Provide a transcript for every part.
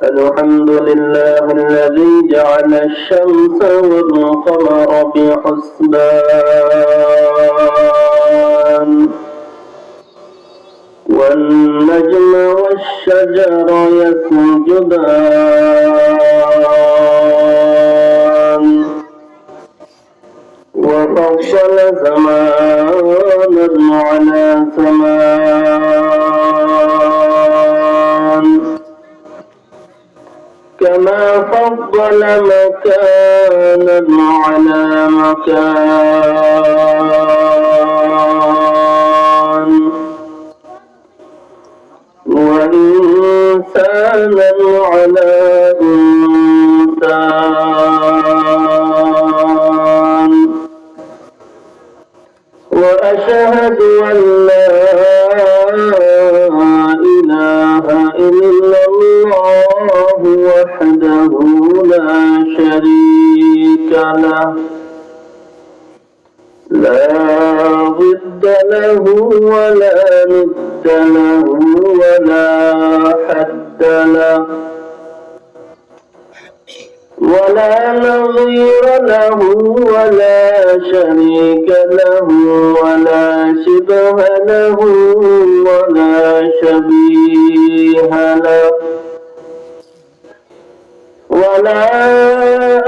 الحمد لله الذي جعل الشمس والقمر بحسبان والنجم والشجر يسجدان وفضل زمانا على زمان كما فضل مكانا على مكان وإنسانا على إنسان وأشهد أن لا إله إلا الله وحده لا شريك له لا ضد له ولا ند له ولا حد له ولا نظير له ولا شريك له ولا شبه له ولا شبيه له ولا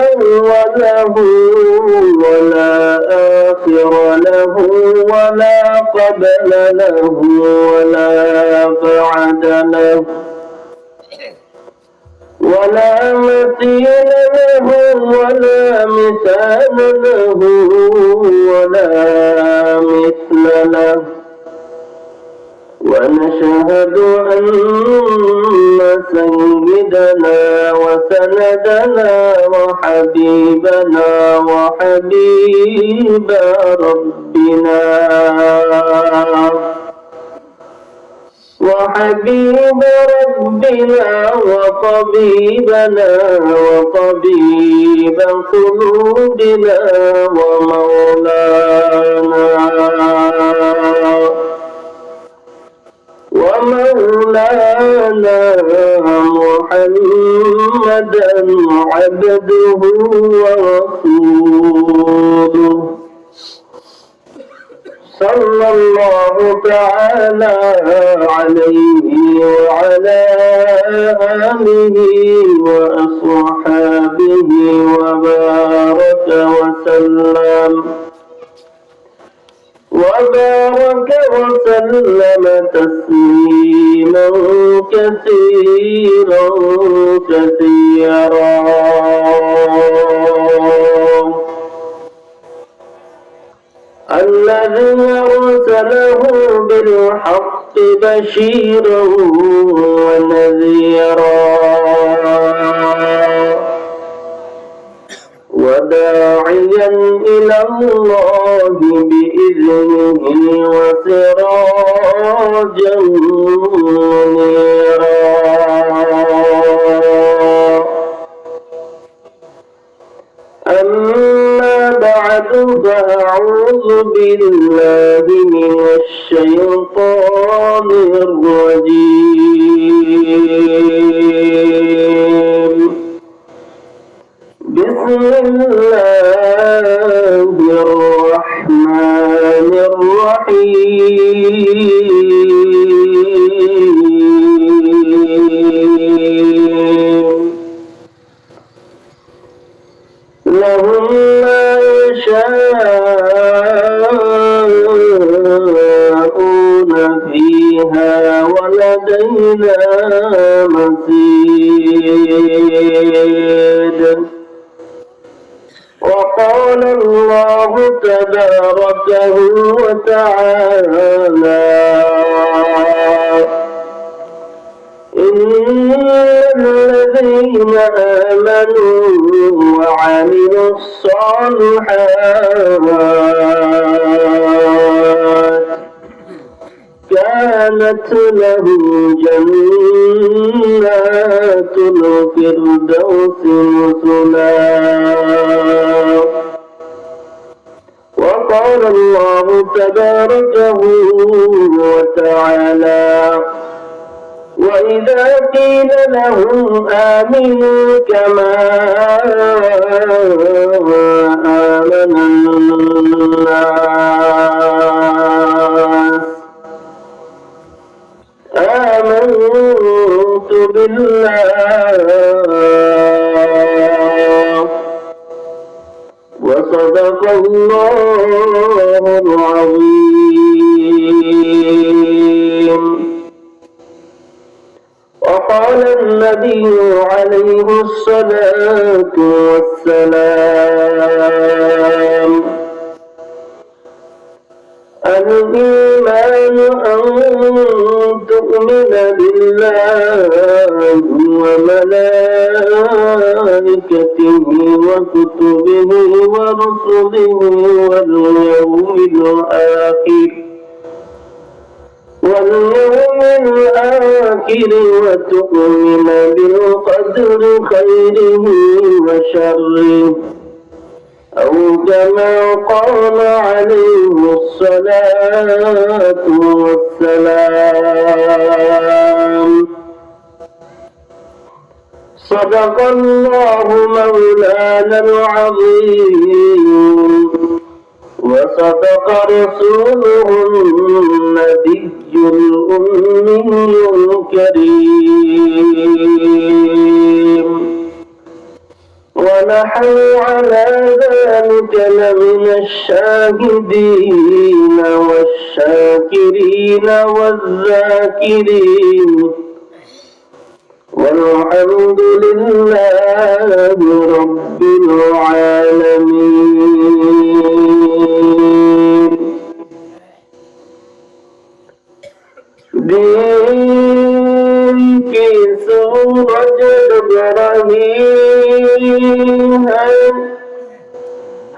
أول له ولا آخر له ولا قبل له ولا بعد له ولا مثيل له ولا مثال له ولا مثل له ونشهد أن سيدنا وسندنا وحبيبنا وحبيب ربنا وطبيبنا وطبيب قلوبنا ومولانا محمدا عبده ورسوله صلى الله تعالى عليه وعلى آله وأصحابه وبارك وسلم تسليما كثيرا الذي أرسله بالحق بشيرا ونذيرا وداعيا إلى الله بإذنه وسراجا منيرا أما بعد فأعوذ بالله من الشيطان الرجيم بسم الله الرحمن الرحيم لهم ما يشاءون فيها ولدينا مزيد وقال الله تبارك وتعالى إن الذين آمنوا وعملوا الصالحات كانت لهم جنات الفردوس نزلا وقال الله تبارك وتعالى وإذا قيل لهم آمنوا كما آمن الناس آمنت بالله وصدق الله العظيم. وقال النبي عليه الصلاة والسلام الإيمان أن تؤمن بالله وملائكته وكتبه ورسله واليوم الآخر وتؤمن بالقدر خيره وشره أو كما قال عليه الصلاة والسلام. صدق الله مولانا العظيم وصدق رسوله النبي الأمي الكريم ونحن على ذلك لمن الشاهدين والشاكرين والذاكرين والحمد لله رب العالمين. دین کی سورج ڈب رہی ہے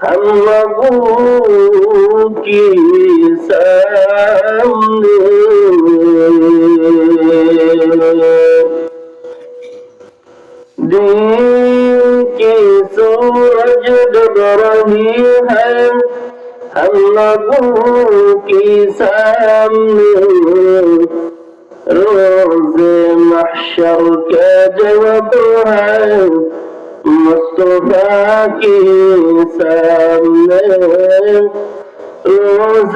ہم لوگوں کی سامنے دین کی سورج ڈب رہی ہے ہم لوگوں کی سامنے روز محشر کا جواب ہے مصطفیٰ کے سامنے روز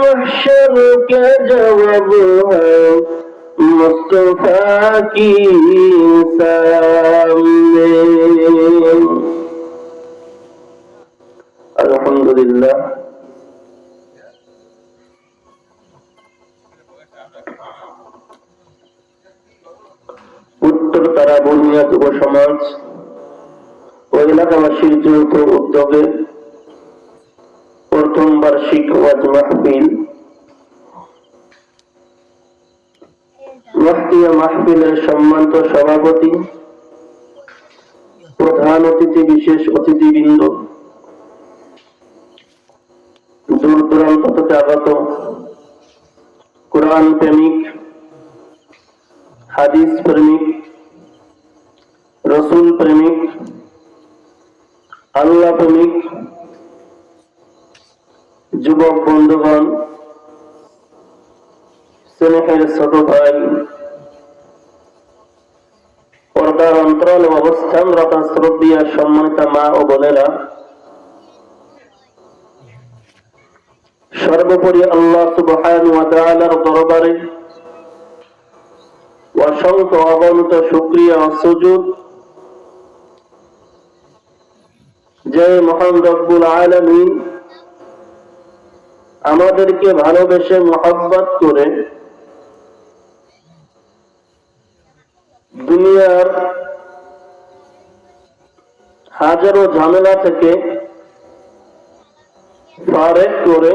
محشر کا جواب ہے مصطفیٰ کے سامنے. الحمدللہ উত্তর তারা বনিয়া যুব সমাজ ও এলাকাবাসীর যৌথ উদ্যোগে প্রথম বার্ষিক ওয়াজ মাহফিল ওয়াক্তিয়া মাহফিলের সম্মানিত সভাপতি প্রধান অতিথি বিশেষ অতিথিবৃন্দ দূর দূরান্ত থেকে আগত কোরআন প্রেমিক হাদিস প্রেমিক রসুল প্রেমিক আল্লাহ প্রেমিক যুবক বন্ধুগণ স্নেহের ছোট ভাই পর্দার অন্তরালে অবস্থানরত শ্রদ্ধেয় সম্মানিত মা ও বোনেরা, সর্বোপরি আল্লাহ সুবহানাহু ওয়া তাআলার দরবারে অসংখ্য অগণিত শুকরিয়া ও সুজুদ যে মহান রব্বুল আলামিন আমাদেরকে ভালোবেসে মহব্বত করে দুনিয়ার হাজারো ঝামেলা থেকে ফারেক করে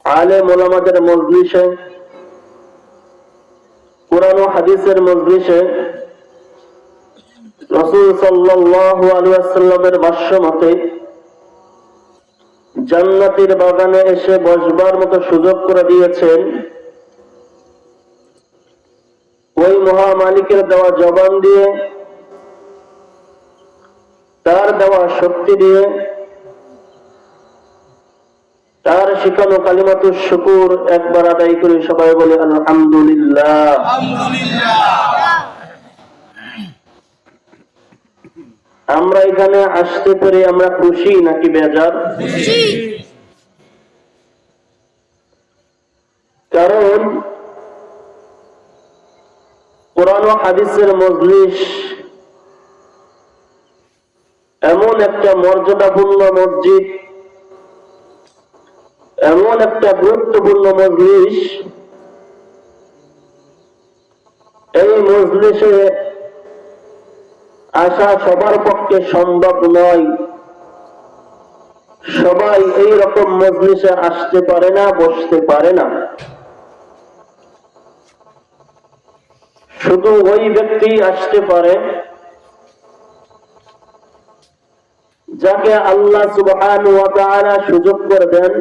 আলেম ওলামাদের মজলিসে কুরআন ও হাদিসের মজলিসে রাসূল সাল্লাল্লাহু আলাইহি ওয়াসাল্লামের ভাষ্য মতে জান্নাতের বাগানে এসে বসবার মতো সুযোগ করে দিয়েছেন। ওই মহা মালিকের দেওয়া জবান দিয়ে, তার দেওয়া শক্তি দিয়ে শিখানো কালিমাতুশ শুকুর একবার আদায় করে সবাই বলে আলহামদুলিল্লাহ। আমরা এখানে আসতে পেরে আমরা খুশি নাকি বেজার? খুশি। কারণ কোরআন ও হাদিসের মজলিস এমন একটা মর্যাদাপূর্ণ মসজিদ, এমন একটা গুরুত্বপূর্ণ মজলিস, এই মজলিসে আসা সবার পক্ষে সম্ভব নয়। সবাই এই রকম মজলিসে আসতে পারে না, বসতে পারে না। শুধু ওই ব্যক্তি আসতে পারে যাকে আল্লাহ সুবহানাহু ওয়া তাআলা সুযোগ করে দেন।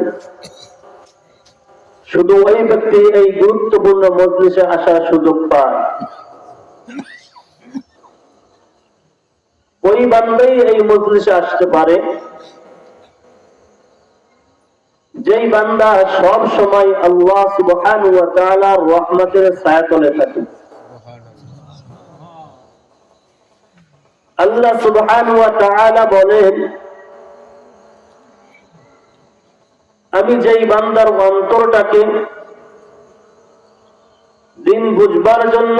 শুধু ওই ব্যক্তি এই গুরুত্বপূর্ণ মজলিসে আসার সুযোগ পায়। ওই বান্দাই এই মজলিসে আসতে পারে যেই বান্দা সব সময় আল্লাহ সুবহানাহু ওয়া তাআলার রহমতের ছায়াতলে থাকে। আল্লাহ সুবহানাহু ওয়া তাআলা বলেন, আমি যেই বান্দার অন্তরটাকে দিন বুঝবার জন্য,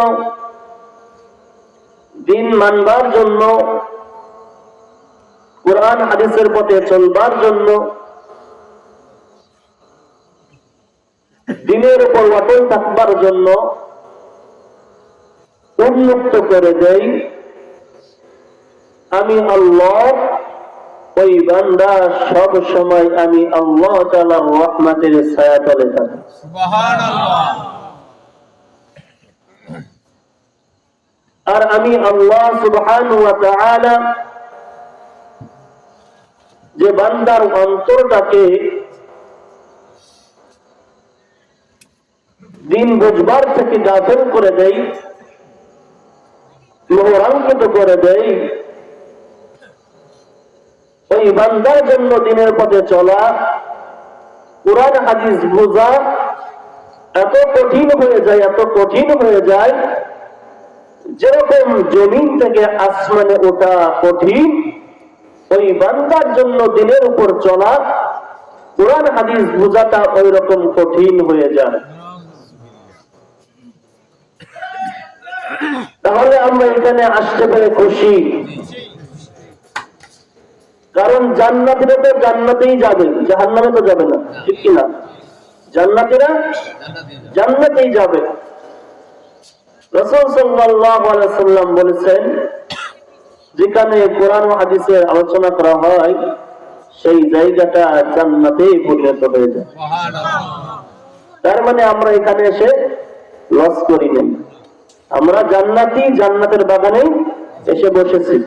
দিন মানবার জন্য, কোরআন হাদিসের পথে চলবার জন্য, দিনের উপর অটল থাকবার জন্য উন্মুক্ত করে দেই, আমি আল্লাহ ওই বান্দা সব সময় আমি আল্লাহ তাআলার রহমতের ছায়াতলে থাকি। সুবহানাল্লাহ। আর আমি আল্লাহ সুবহানাহু ওয়া তাআলা যে বান্দার অন্তরটাকে দিন বুঝবার থেকে গাফেল করে দেই, মোহরাঙ্কিত করে দেই, ওই বান্দার জন্য দিনের পথে চলা, কুরআন হাদিস বোঝা এত কঠিন হয়ে যায়, এত কঠিন হয়ে যায়, যেরকম জমিন থেকে আসমানে ওঠা কঠিন, ওই বান্দার জন্য দিনের উপর চলা, কুরআন হাদিস বোঝাটা ওই রকম কঠিন হয়ে যায়। তাহলে আমরা এখানে আসতে পেরে খুশি, কারণ জান্নাতীরা তো জান্নাতেই যাবে, জাহান্নামে তো যাবে না, ঠিক কিনা? জান্নাতীরা জান্নাতেই যাবে। রাসূল সাল্লাল্লাহু আলাইহি ওয়াসাল্লাম বলেছেন, যেখানে কোরআন ও হাদিসের আলোচনা করা হয় সেই জায়গাটা জান্নাতেই পরিণত হয়ে যায়। তার মানে আমরা এখানে এসে লস করি নাই, আমরা জান্নাতি, জান্নাতের বাগানে এসে বসেছি।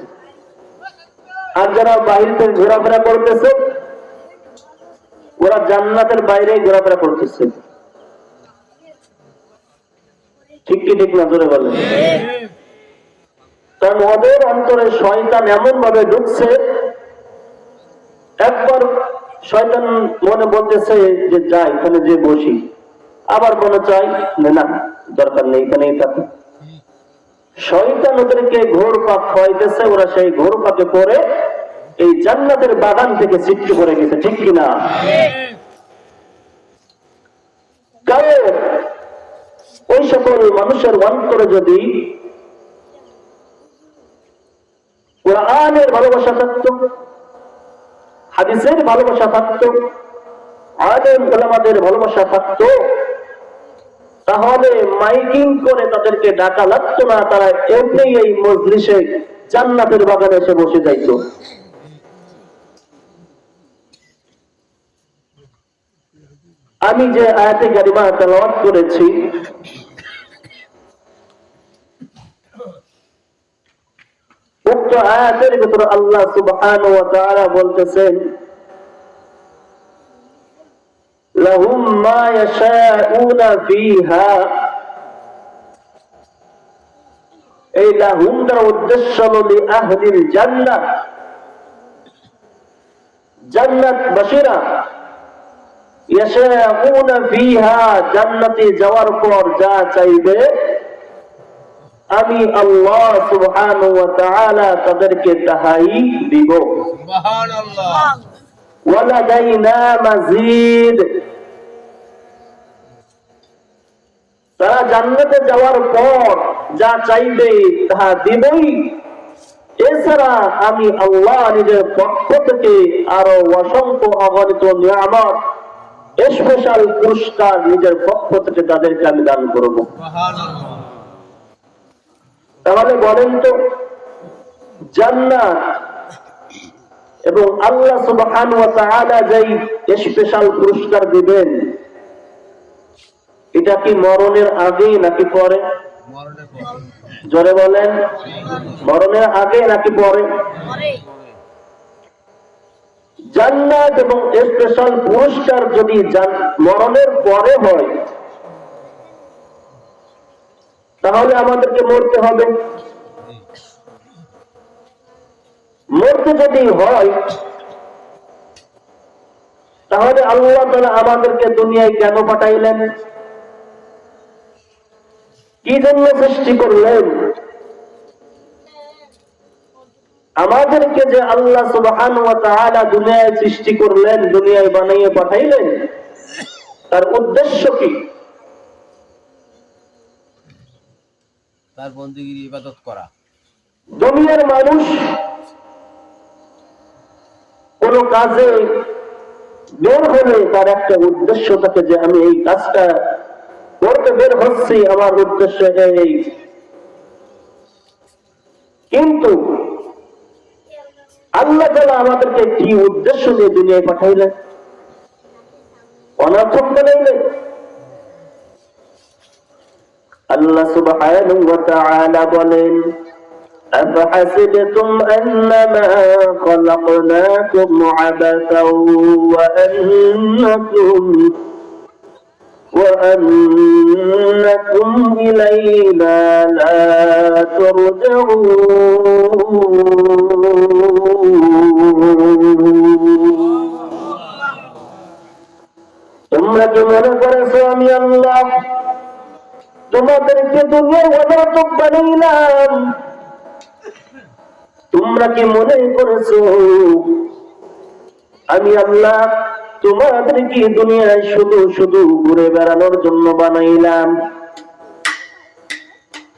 আর যারা বাইরে থেকে ঘোরাফেরা করতেছে ওরা জান্নাতের বাইরে ঘোরাফেরা করতেছে, ঠিক কি ঠিক না? জোরে বলেন। কারণ ওদের অন্তরে শয়তান এমন ভাবে ঢুকছে, একবার শয়তান মনে বলতেছে যে যাই এখানে যে বসি, আবার মনে চাই না দরকার নেই এখানেই থাকি। শয়তান ওদেরকে ঘোর পাক খাওয়াইতেছে, ওরা সেই ঘোর পাকে পড়ে এই জান্নাতের বাগান থেকে ছিটকে পড়ে গেছে, ঠিক কিনা? কারণ ওই সকল মানুষের অন্তরে যদি কোরআনের ভালোবাসা থাকতো, হাদিসের ভালোবাসা থাকতো, আলেম ওলামাদের ভালোবাসা থাকতো, তাহলে মাইকিং করে তাদেরকে ডাকা লাগতো না, তারা এমনি এই মজলিসে জান্নাতের বাগানে এসে বসে যাইতো। আমি যে আয়াতে কারিমা তেলাওয়াত করেছি, উক্ত আয়াতের ভিতরে আল্লাহ সুবহানাহু ওয়া তাআলা বলতেছেন, লাহুম মা ইয়াশাউনা ফিহা। এই লাহুম দ্বারা উদ্দেশ্য হলো লিআহলিল জান্নাহ, জান্নাতবাসীরা ইয়াশাউনা ফিহা, জান্নাতে যাওয়ার পর যা চাইবে আমি আল্লাহ সুবহানাহু ওয়া তাআলা তাদেরকে তাহাই দিব। সুবহানাল্লাহ। ওয়ালাদাইনা মাজিদ, তারা জান্নাতে যাওয়ার পর যা চাইবে তাহা দিবই। এছাড়া আমি আল্লাহ নিজের পক্ষ থেকে আরো অসংখ্য অগণিত নিয়ামত, স্পেশাল পুরস্কার নিজের পক্ষ থেকে তাদেরকে আমি দান করব। তাহলে বলেন তো, জান্নাত এবং আল্লাহ সুবহানাহু ওয়া তাআলা যেই স্পেশাল পুরস্কার দিবেন, এটা কি মরণের আগে নাকি পরে? জোরে বলেন, মরণের আগে নাকি পরে? জান্নাত এবং স্পেশাল পুরস্কার যদি মরণের পরে হয়, তাহলে আমাদেরকে মরতে হবে। মরতে যদি হয়, তাহলে আল্লাহ তাআলা আমাদেরকে দুনিয়ায় কেন পাঠাইলেন? কি জন্য সৃষ্টি করলেন? আমাদেরকে যে আল্লাহ সুবহানাহু ওয়া তাআলা দুনিয়ায় সৃষ্টি করলেন, দুনিয়ায় বানিয়ে পাঠাইলেন, তার উদ্দেশ্য কি? তার বন্দেগীর ইবাদত করা। দুনিয়ার মানুষ কোন কাজে বের হলে তার একটা উদ্দেশ্য থাকে যে আমি এই কাজটা করতে বের হচ্ছি, আমার উদ্দেশ্য এই। কিন্তু আল্লাহ তাআলা আমাদেরকে কি উদ্দেশ্য নিয়ে দুনিয়ায় পাঠাইলেন? অনর্থক বানাইলেন? আল্লাহ সুবহানাহু ওয়া তাআলা বলেন, أفحسبتم أنما خلقناكم عبثا وأنكم إلينا لا ترجعون। তোমরা কি মনে করেছো আমি আল্লাহ তোমাদেরকে দুনিয়ায় অনর্থক বানাইলাম? তোমরা কি মনে করেছো আমি আল্লাহ তোমাদেরকে দুনিয়ায় শুধু শুধু ঘুরে বেড়ানোর জন্য বানাইলাম?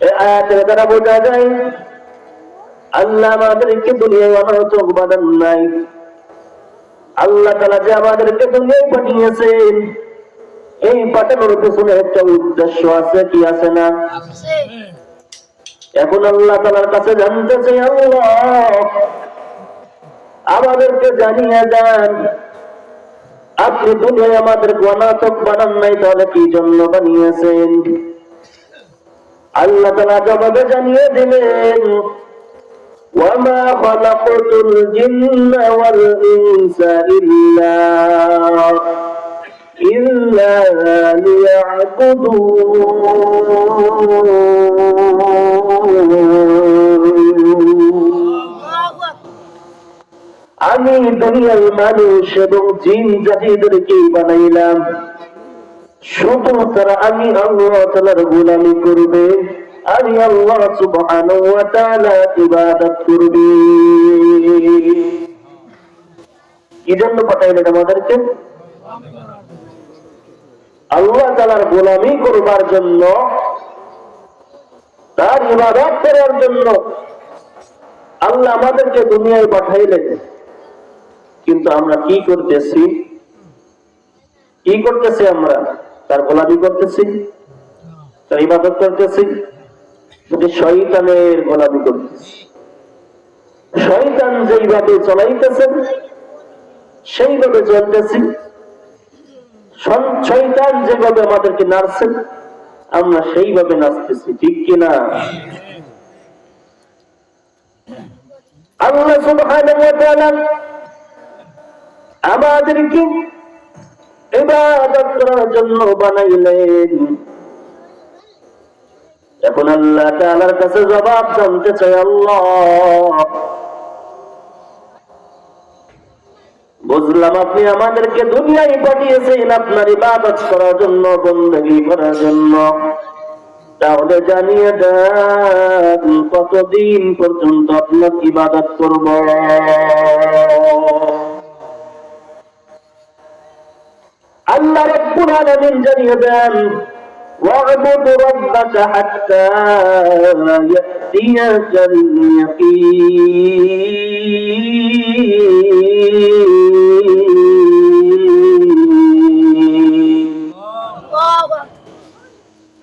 এই আয়াতের দ্বারা বোঝা যায় আল্লাহ আমাদেরকে দুনিয়ায় অনর্থক বানান নাই। আল্লাহ তাআলা যে আমাদেরকে দুনিয়ায় পাঠিয়েছেন, এই পাঠানোর পেছনে একটা উদ্দেশ্য আছে, কি আছে না? এখন আল্লাহ তাআলার কাছে জানতে চাই, আল্লাহ আমাদেরকে জানিয়ে দেন, আপনি দুনিয়ায় আমাদের অনর্থক বানান নাই, তাহলে কি জন্য বানিয়েছেন? আল্লাহ তাআলা জবাবে জানিয়ে দিলেন, وما خلقت الجن والإنس إلا ليعبدون। আমি দুনিয়ার মানুষ এবং জিন জাতিদেরকে বানাইলাম শুধু তারা আমি আল্লাহ তাআলার গোলামি করবে, আমি আল্লাহ সুবহানাহু ওয়া তাআলা ইবাদত করবে। কি জন্য পাঠাইলেন আমাদেরকে? আল্লাহ তাআলার গোলামি করবার জন্য, তার ইবাদত করার জন্য আল্লাহ আমাদেরকে দুনিয়ায় পাঠাইলেন। কিন্তু আমরা কি করতেছি? কি করতেছি? আমরা তার গোলামি করতেছি, তার ইবাদত করতেছি, শয়তানের গোলামি করতেছি। শয়তান যেইভাবে চলাইতেছেন সেইভাবে চলতেছি। শয়তান যেভাবে আমাদেরকে নাড়ছেন আমরা সেইভাবে নাচতেছি, ঠিক কিনা? আল্লাহ সুবহানাহু ওয়া তাআলা আমাদেরকে ইবাদত করার জন্য বানাইলেন। এখন আল্লাহ তাআলার কাছে জবাব জানতে চাই, আল্লাহ বুঝলাম আপনি আমাদেরকে দুনিয়ায় পাঠিয়েছেন আপনার ইবাদত করার জন্য, বন্দেগী করার জন্য। তাহলে জানিয়ে দেন কতদিন পর্যন্ত আপনার ইবাদত করব? আল্লাহ রাব্বুল আলামিন জানিয়ে দেন ওয়া'বুদ রাব্বাকা হাত্তা ইয়াতিয়াকাল ইয়াকিন।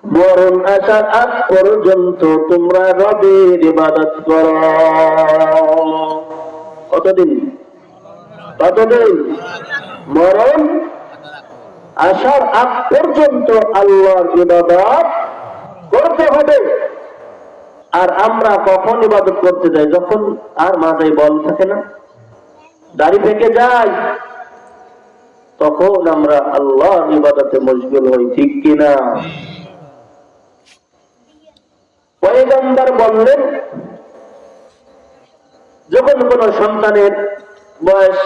মরণ আসার আগ পর্যন্ত তোমরা রবের ইবাদত করো। কতদিন? কতদিন? মরণ আসার আগ পর্যন্ত আল্লাহর ইবাদত করতে হবে। আর আমরা কখন ইবাদত করতে যাই? যখন আর মাথায় বল থাকে না, দাড়ি থেকে যায়, তখন আমরা আল্লাহর ইবাদতে মশগুল হই, ঠিক কিনা? পয়গম্বর বললেন, যখন কোন সন্তানের বয়স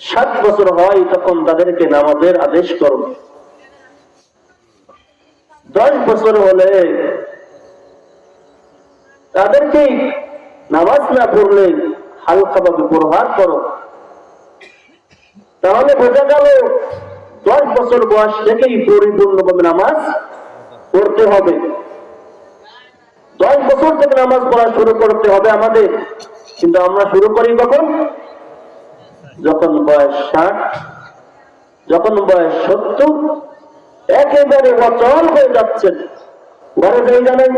7 বছর হয় তখন তাদেরকে নামাজের আদেশ করো। 10 বছর হলে তাদেরকে নামাজ না পড়লে হালকাভাবে প্রহার করো। তাহলে বোঝা গেল 10 বছর বয়স থেকেই পরিপূর্ণভাবে নামাজ পড়তে হবে। 10 বছর থেকে নামাজ পড়া শুরু করতে হবে আমাদের। কিন্তু আমরা শুরু করি কখন? যখন বয়স 60, যখন বয়স 70, একেবারে অচল হয়ে যাচ্ছেন। ঘরে জায়গা নেই,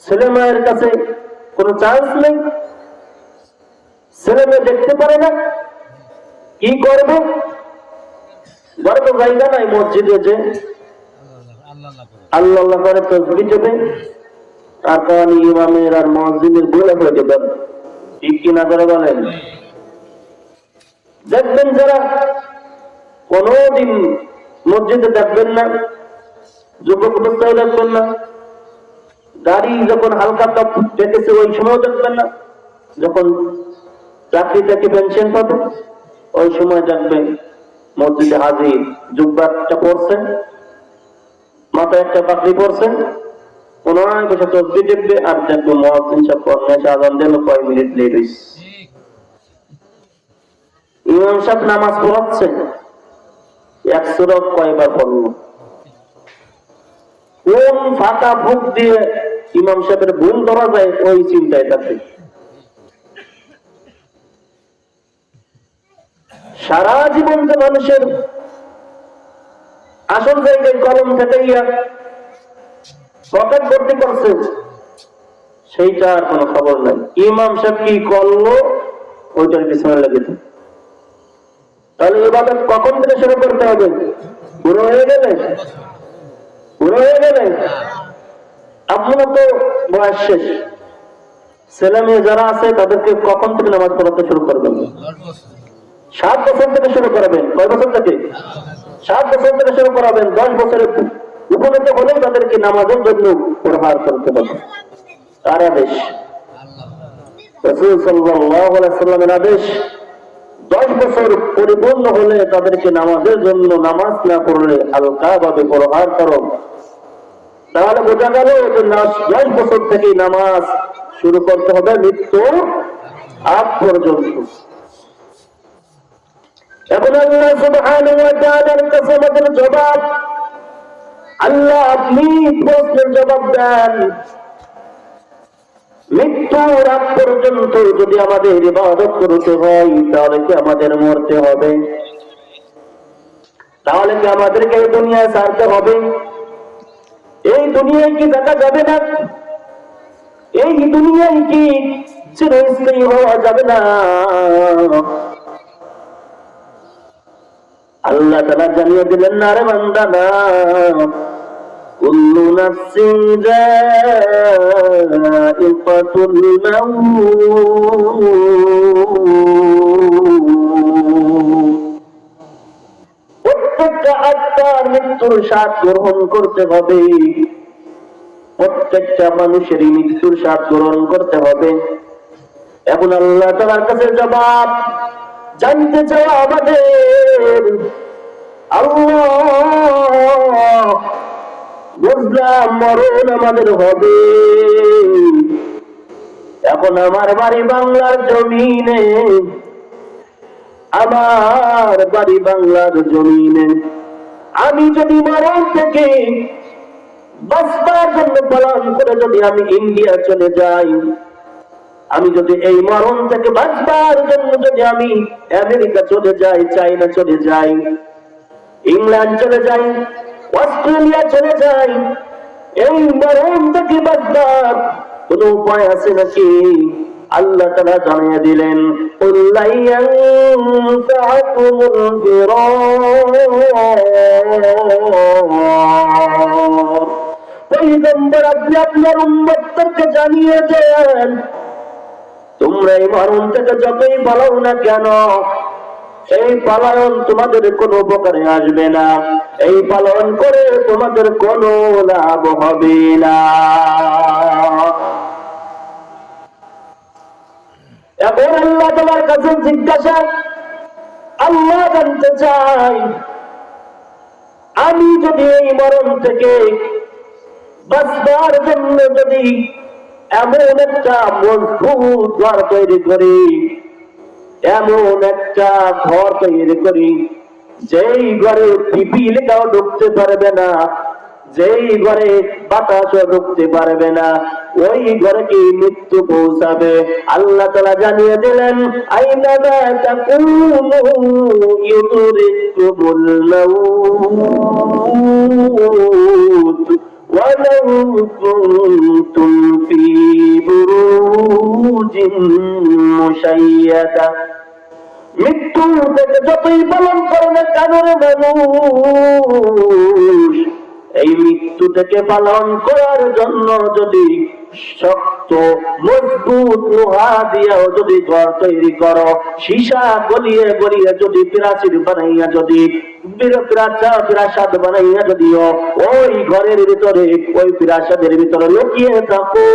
ছেলে মায়ের কাছে কোনো চান্স নেই, ছেলে মেয়ে দেখতে পারে না, কি করবে? ঘরে তো জায়গা নাই, মসজিদে যে আল্লাহ আল্লাহ করে তসবিহ দেবে, আর তখন ইমামের আর মুয়াজ্জিনের গোলা হয়ে যাবে, ঠিক কিনা করে বলেন? দেখবেন যারা কোনদিন মসজিদে দেখবেন না, যুবক অবস্থায় দেখবেন না, গাড়ি যখন হালকা টপ দেখেছে ওই সময় দেখবেন না, যখন চাকরি থেকে পেনশন পাবে ওই সময় দেখবেন মসজিদে হাজির, জুব্বাটা পরছেন, মাথায় একটা পাগড়ি পরছেন, পুনরায় বসে তসবিহ দেখবে, আর দেখবে মুয়াজ্জিন সাহেব ফরমাইশ আযান দিল, কয় মিনিট লেট হইছে। ইমাম সাহেব নামাজ পড়াচ্ছেন, 1 সূরা কয়বার পড়লো, কোন ফাঁকা ফুক দিয়ে ইমাম সাহেবের ভুল ধরা যায় ওই চিন্তায় থাকে। সারা জীবন যে মানুষের আসল জায়গায় কলম থেকে পকেট ভর্তি করছে, সেইটার কোনো খবর নাই। ইমাম সাহেব কি করলো ওইটার পিছনে লেগেছে। তাহলে ইবাদত কখন থেকে শুরু করতে হবে? বুড়ো হয়ে গেলে? বুড়ো হয়ে গেলে? আপনারা তো বয়স শেষ, ছেলে মেয়ে যারা আছে তাদেরকে কখন থেকে নামাজ পড়াতে শুরু করবেন? 7 বছর থেকে শুরু করাবেন। কয় বছর থেকে? 7 বছর থেকে শুরু করাবেন। 10 বছরের উপনীত হলেই তাদেরকে নামাজের জন্য প্রহার করতে হবে। তার আদেশ, রাসূল সাল্লাল্লাহু আলাইহি ওয়াসাল্লামের আদেশ, 10 বছর পরিপূর্ণ হলে তাদেরকে নামাজের জন্য, নামাজ না পড়লে হালকাভাবে প্রহার করো। তাহলে বোঝা গেল যে 10 বছর থেকে নামাজ শুরু করতে হবে মৃত্যুর আগ পর্যন্ত। এখন আল্লাহ সুবহানাহু ওয়া তাআলার কাছে আমাদের জবাব, আল্লাহ আপনি প্রশ্নের জবাব দেন, মৃত্যুর আগ পর্যন্ত যদি আমাদের ইবাদত করতে হয় তাহলে কি আমাদের মরতে হবে? তাহলে কি আমাদেরকে এই দুনিয়ায় ছাড়তে হবে? এই দুনিয়ায় কি দেখা যাবে না? এই দুনিয়ায় কি চিরস্থায়ী হওয়া যাবে না? আল্লাহ তাআলা জানিয়ে দিলেন, না রে বান্দা না, কুল্লু নাফসিন যায়িকাতুল মাউত, প্রত্যেকটা আত্মার মৃত্যুর স্বাদ গ্রহণ করতে হবে। প্রত্যেকটা মানুষেরই মৃত্যুর স্বাদ গ্রহণ করতে হবে। এখন আল্লাহ তাআলার কাছে জবাব জানতে চাও আমাদের, আল্লাহ বুঝলাম মরণ আমাদের হবে, এখন আমার বাড়ি বাংলার জমিনে, আমার বাড়ি বাংলার জমিনে আমি যদি মরণ থেকে বাঁচবার জন্য পালন করে যদি আমি ইন্ডিয়া চলে যাই, আমি যদি এই মরণ থেকে বাঁচবার জন্য যদি আমি আমেরিকা চলে যাই, চাইনা চলে যাই, ইংল্যান্ড চলে যাই, অস্ট্রেলিয়া চলে যাই, এই মরণ থেকে বাঁচবার কোন উপায় আছে নাকি? আল্লাহ তাআলা জানিয়ে দিলেন, কুল লা ইয়ানফাকুমুল ফিরার। পয়গম্বর আপনি আপনার উম্মতকে জানিয়ে দেন, তোমরা এই মরণ থেকে যতই পালাও না কেন, এই পালন তোমাদের কোনো উপকারে আসবে না, এই পালন করে তোমাদের কোনো লাভ হবে না। এখন আল্লাহ তোমার কাছে জিজ্ঞাসা, আল্লাহ জানতে চাই, আমি যদি এই মরণ থেকে বাঁচবার জন্য যদি এমন একটা মজবুত ঘর তৈরি করি, এমন একটা ঘর তৈরি করি যেই ঘরে পিপিলিকাও ঢুকতে পারবে না, যেই ঘরে বাতাসও ঢুকতে পারবে না, ওই ঘরে কি মৃত্যু পৌঁছাবে? আল্লাহ তাআলা জানিয়ে দিলেন, আইনামা তাকুনু ইউদরিকুমুল মাউত ওয়ালাউ কুনতুম ফি বুরুজিন মুশাইয়াদা। মৃত্যু থেকে যতই পালন করো না কেন রে মানুষ, এই মৃত্যু থেকে পালন করার জন্য যদি শক্ত মজবুত লোহা দিয়েও যদি ঘর তৈরি করো, সীসা গলিয়ে গলিয়ে যদি প্রাচীর বানাইয়া যদি প্রাসাদ বানাইয়া যদিও ওই ঘরের ভিতরে ওই প্রাসাদের ভিতরে লুকিয়ে থাকো,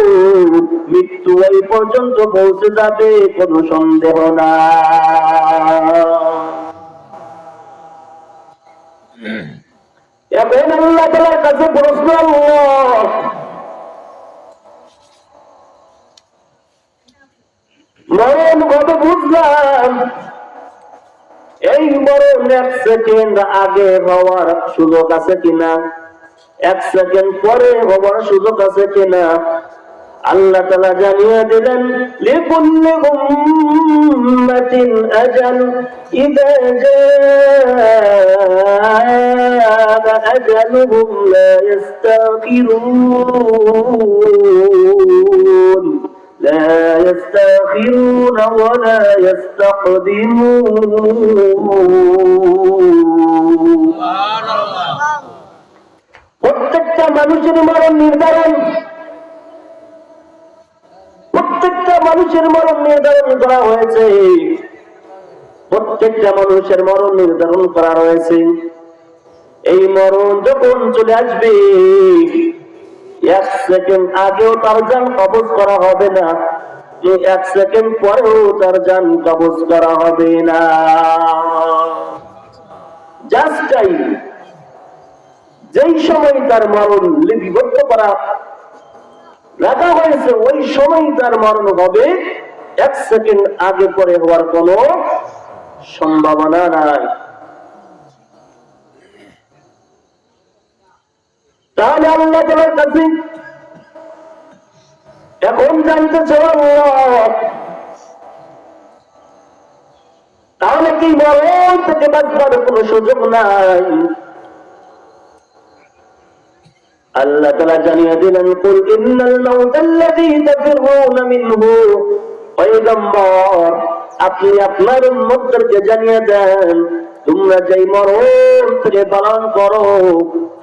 মৃত্যু ওই পর্যন্ত পৌঁছে যাবে, কোনো সন্দেহ না। এখন আল্লাহ তাআলার কাছে প্রশ্ন, আল্লাহ মরণ কবে বুঝলাম, এই মরণ 1 সেকেন্ড আগে হওয়ার সুযোগ আছে কিনা, 1 সেকেন্ড পরে হওয়ার সুযোগ আছে কিনা? আল্লাহ তাআলা জানিয়ে দিলেন, লিকুল্লি উম্মাতিন আজাল ইযা জাআ আজালুহুম লা ইস্তাখিরুন لا يستأخرون ولا يستقدمون। প্রত্যেকটা মানুষের মরণ নির্ধারণ, প্রত্যেকটা মানুষের মরণ নির্ধারণ করা হয়েছে, প্রত্যেকটা মানুষের মরণ নির্ধারণ করা হয়েছে। এই মরণ যখন চলে আসবে, 1 সেকেন্ড আগেও তার জান কবজ করা হবে না, 1 সেকেন্ড পরেও তার জান কবজ করা হবে না। জাস্ট টাইম, যেই সময় তার মরণ লিপিবদ্ধ করা রাখা হয়েছে, ওই সময় তার মরণ হবে, 1 সেকেন্ড আগে পরে হওয়ার কোনো সম্ভাবনা নাই। তাহলে আল্লাহ তাআলার কাছে এখন জানতে চাও, আল্লাহ তাহলে কি মরণ থেকে বাঁচবার কোনো সুযোগ নাই? আল্লাহ তাআলা জানিয়ে দিলেন, কুল ইন্নাল মাউতাল্লাযী তাফিরুনা মিনহু। পয়গম্বর আপনি আপনার উম্মতকে জানিয়ে দেন, তোমরা যেই মরণ থেকে পালন করো,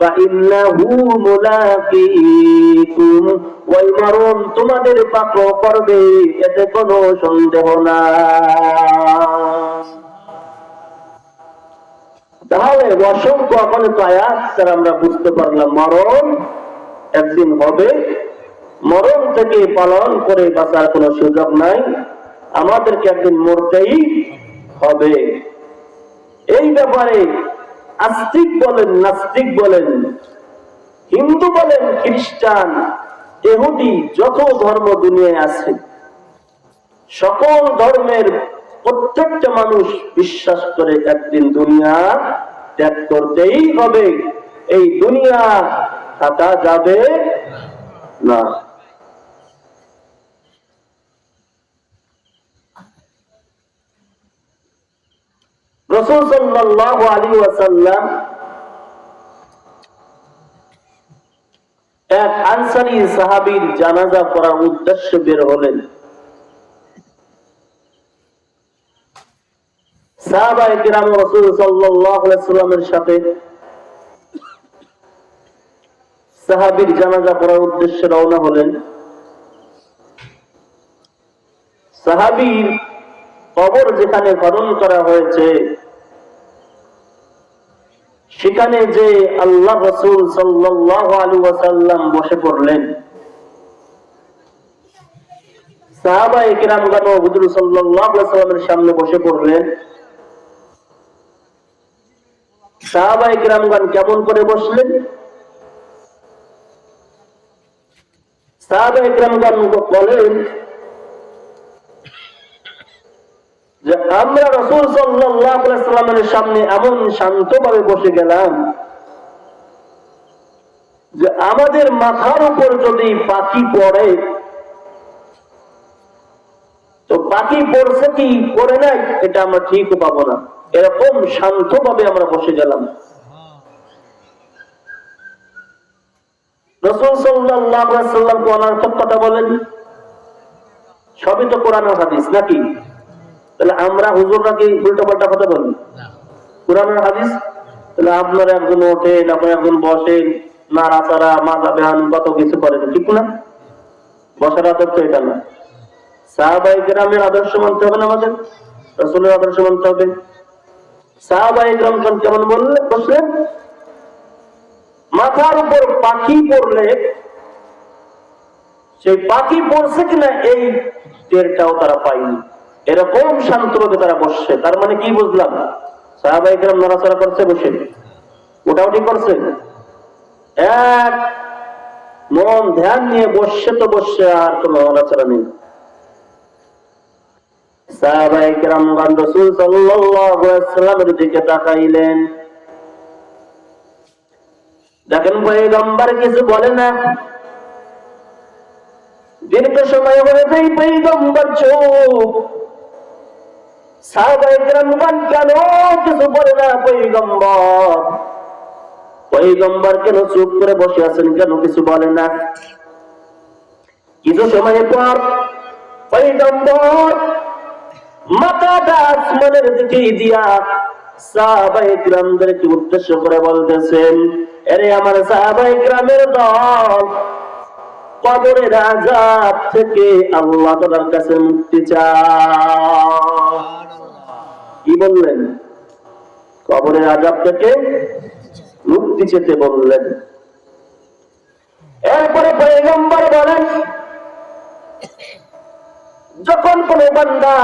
ফাইন্নাহু মুলাকীকুম, ওই মরণ তোমাদের পাকড় করবে, এতে কোনো সন্দেহ নাই। তাহলে অসংখ্য অগণিত আয়াত দ্বারা আমরা বুঝতে পারলাম মরণ একদিন হবে, মরণ থেকে পালন করে বাঁচার কোনো সুযোগ নাই। আমাদেরকে একদিন মরতেই হবে। এই ব্যাপারে আস্তিক বলেন, নাস্তিক বলেন, হিন্দু বলেন, খ্রিস্টান, ইহুদি, যত ধর্ম দুনিয়ায় আছে, সকল ধর্মের প্রত্যেকটা মানুষ বিশ্বাস করে একদিন দুনিয়া ত্যাগ করতেই হবে। এই দুনিয়া থাকা যাবে না। রাসূল সাল্লাল্লাহু আলাইহি ওয়াসাল্লাম এক আনসারী সাহাবীর জানাজা পড়ার উদ্দেশ্যে বের হলেন। সাহাবায়ে কিরাম রাসূল সাল্লাল্লাহু আলাইহি ওয়াসাল্লামের সাথে সাহাবীর জানাজা পড়ার উদ্দেশ্যে রওনা হলেন। সাহাবীর কবর যেখানে খনন করা হয়েছে সেখানে যে আল্লাহ রাসূল সাল্লাল্লাহু আলাইহি ওয়াসাল্লাম বসে পড়লেন। সাহাবায়ে কিরামগণ হুজুর সাল্লাল্লাহু আলাইহি ওয়াসাল্লামের সামনে বসে পড়লেন। সাহাবায়ে কিরামগণ কেমন করে বসলেন? সাহাবায়ে কিরামগণ বলেন যে আমরা রাসূল সাল্লাল্লাহু আলাইহি ওয়াসাল্লামের সামনে এমন শান্তভাবে বসে গেলাম যে আমাদের মাথার উপর যদি পাখি পড়ে তো পাখি পড়ছে কি পড়ে নাই এটা আমরা ঠিক পাবো না, এরকম শান্তভাবে আমরা বসে গেলাম। রাসূল সাল্লাল্লাহু আলাইহি ওয়াসাল্লাম কোন অনর্থক কথা বলেন? সবই তো কোরআন ও হাদিস নাকি? তাহলে আমরা হুজুররা কি উল্টো পাল্টা কথা বলি? কোরআন আর হাদিস। তাহলে আপনারা একজন ওঠেন, আপনারা একজন বসেন, নাড়াচাড়া, মাজা বেহান কত কিছু করেন, ঠিক না? বসার আদর তো এটা না। সাহাবায়ে কেরামের আদর্শ মানতে হবে না, আমাদের রাসূলের আদর্শ মানতে হবে। সাহাবায়ে কেরাম কেমন বসলেন? মাথার উপর পাখি পড়লে সেই পাখি পড়ছে কিনা এই টেরটাও তারা পায়নি, এরকম শান্তভাবে তারা বসছে। তার মানে কি বুঝলাম? সাহাবায়ে কেরাম নড়াচড়া করছে, বসে ওটাও করছে, এক মন ধ্যান নিয়ে বসছে তো বসছে, আর কোন নড়াচড়া নেই। সাহাবায়ে কেরামগণ রাসূল সাল্লাল্লাহু আলাইহি ওয়াসাল্লামের দিকে তাকাইলেন। দেখেন পয়গম্বর কিছু বলে না, দীর্ঘ সময় হয়ে যায় পয়গম্বর চুপ। সাহাবায়ে কেরামগণ কেন কিছু বলে না? পয়গম্বর কেন চুপ করে বসে আছেন, কেন কিছু বলে না? কিছু সময় পর পয়গম্বর মাথাটা আসমানের দিকে দিয়া সাহাবায়ে কিরামদেরকে উদ্দেশ্য করে বলতেছেন, আরে আমার সাহাবায়ে কিরামের দল, কবরের আযাব থেকে আল্লাহ তাআলার কাছে মুক্তি চাও। কি বললেন? কবরের আযাব থেকে মুক্তি চেতে বললেন। এরপরে পয়গম্বর বলেন, যখন কোন বান্দা,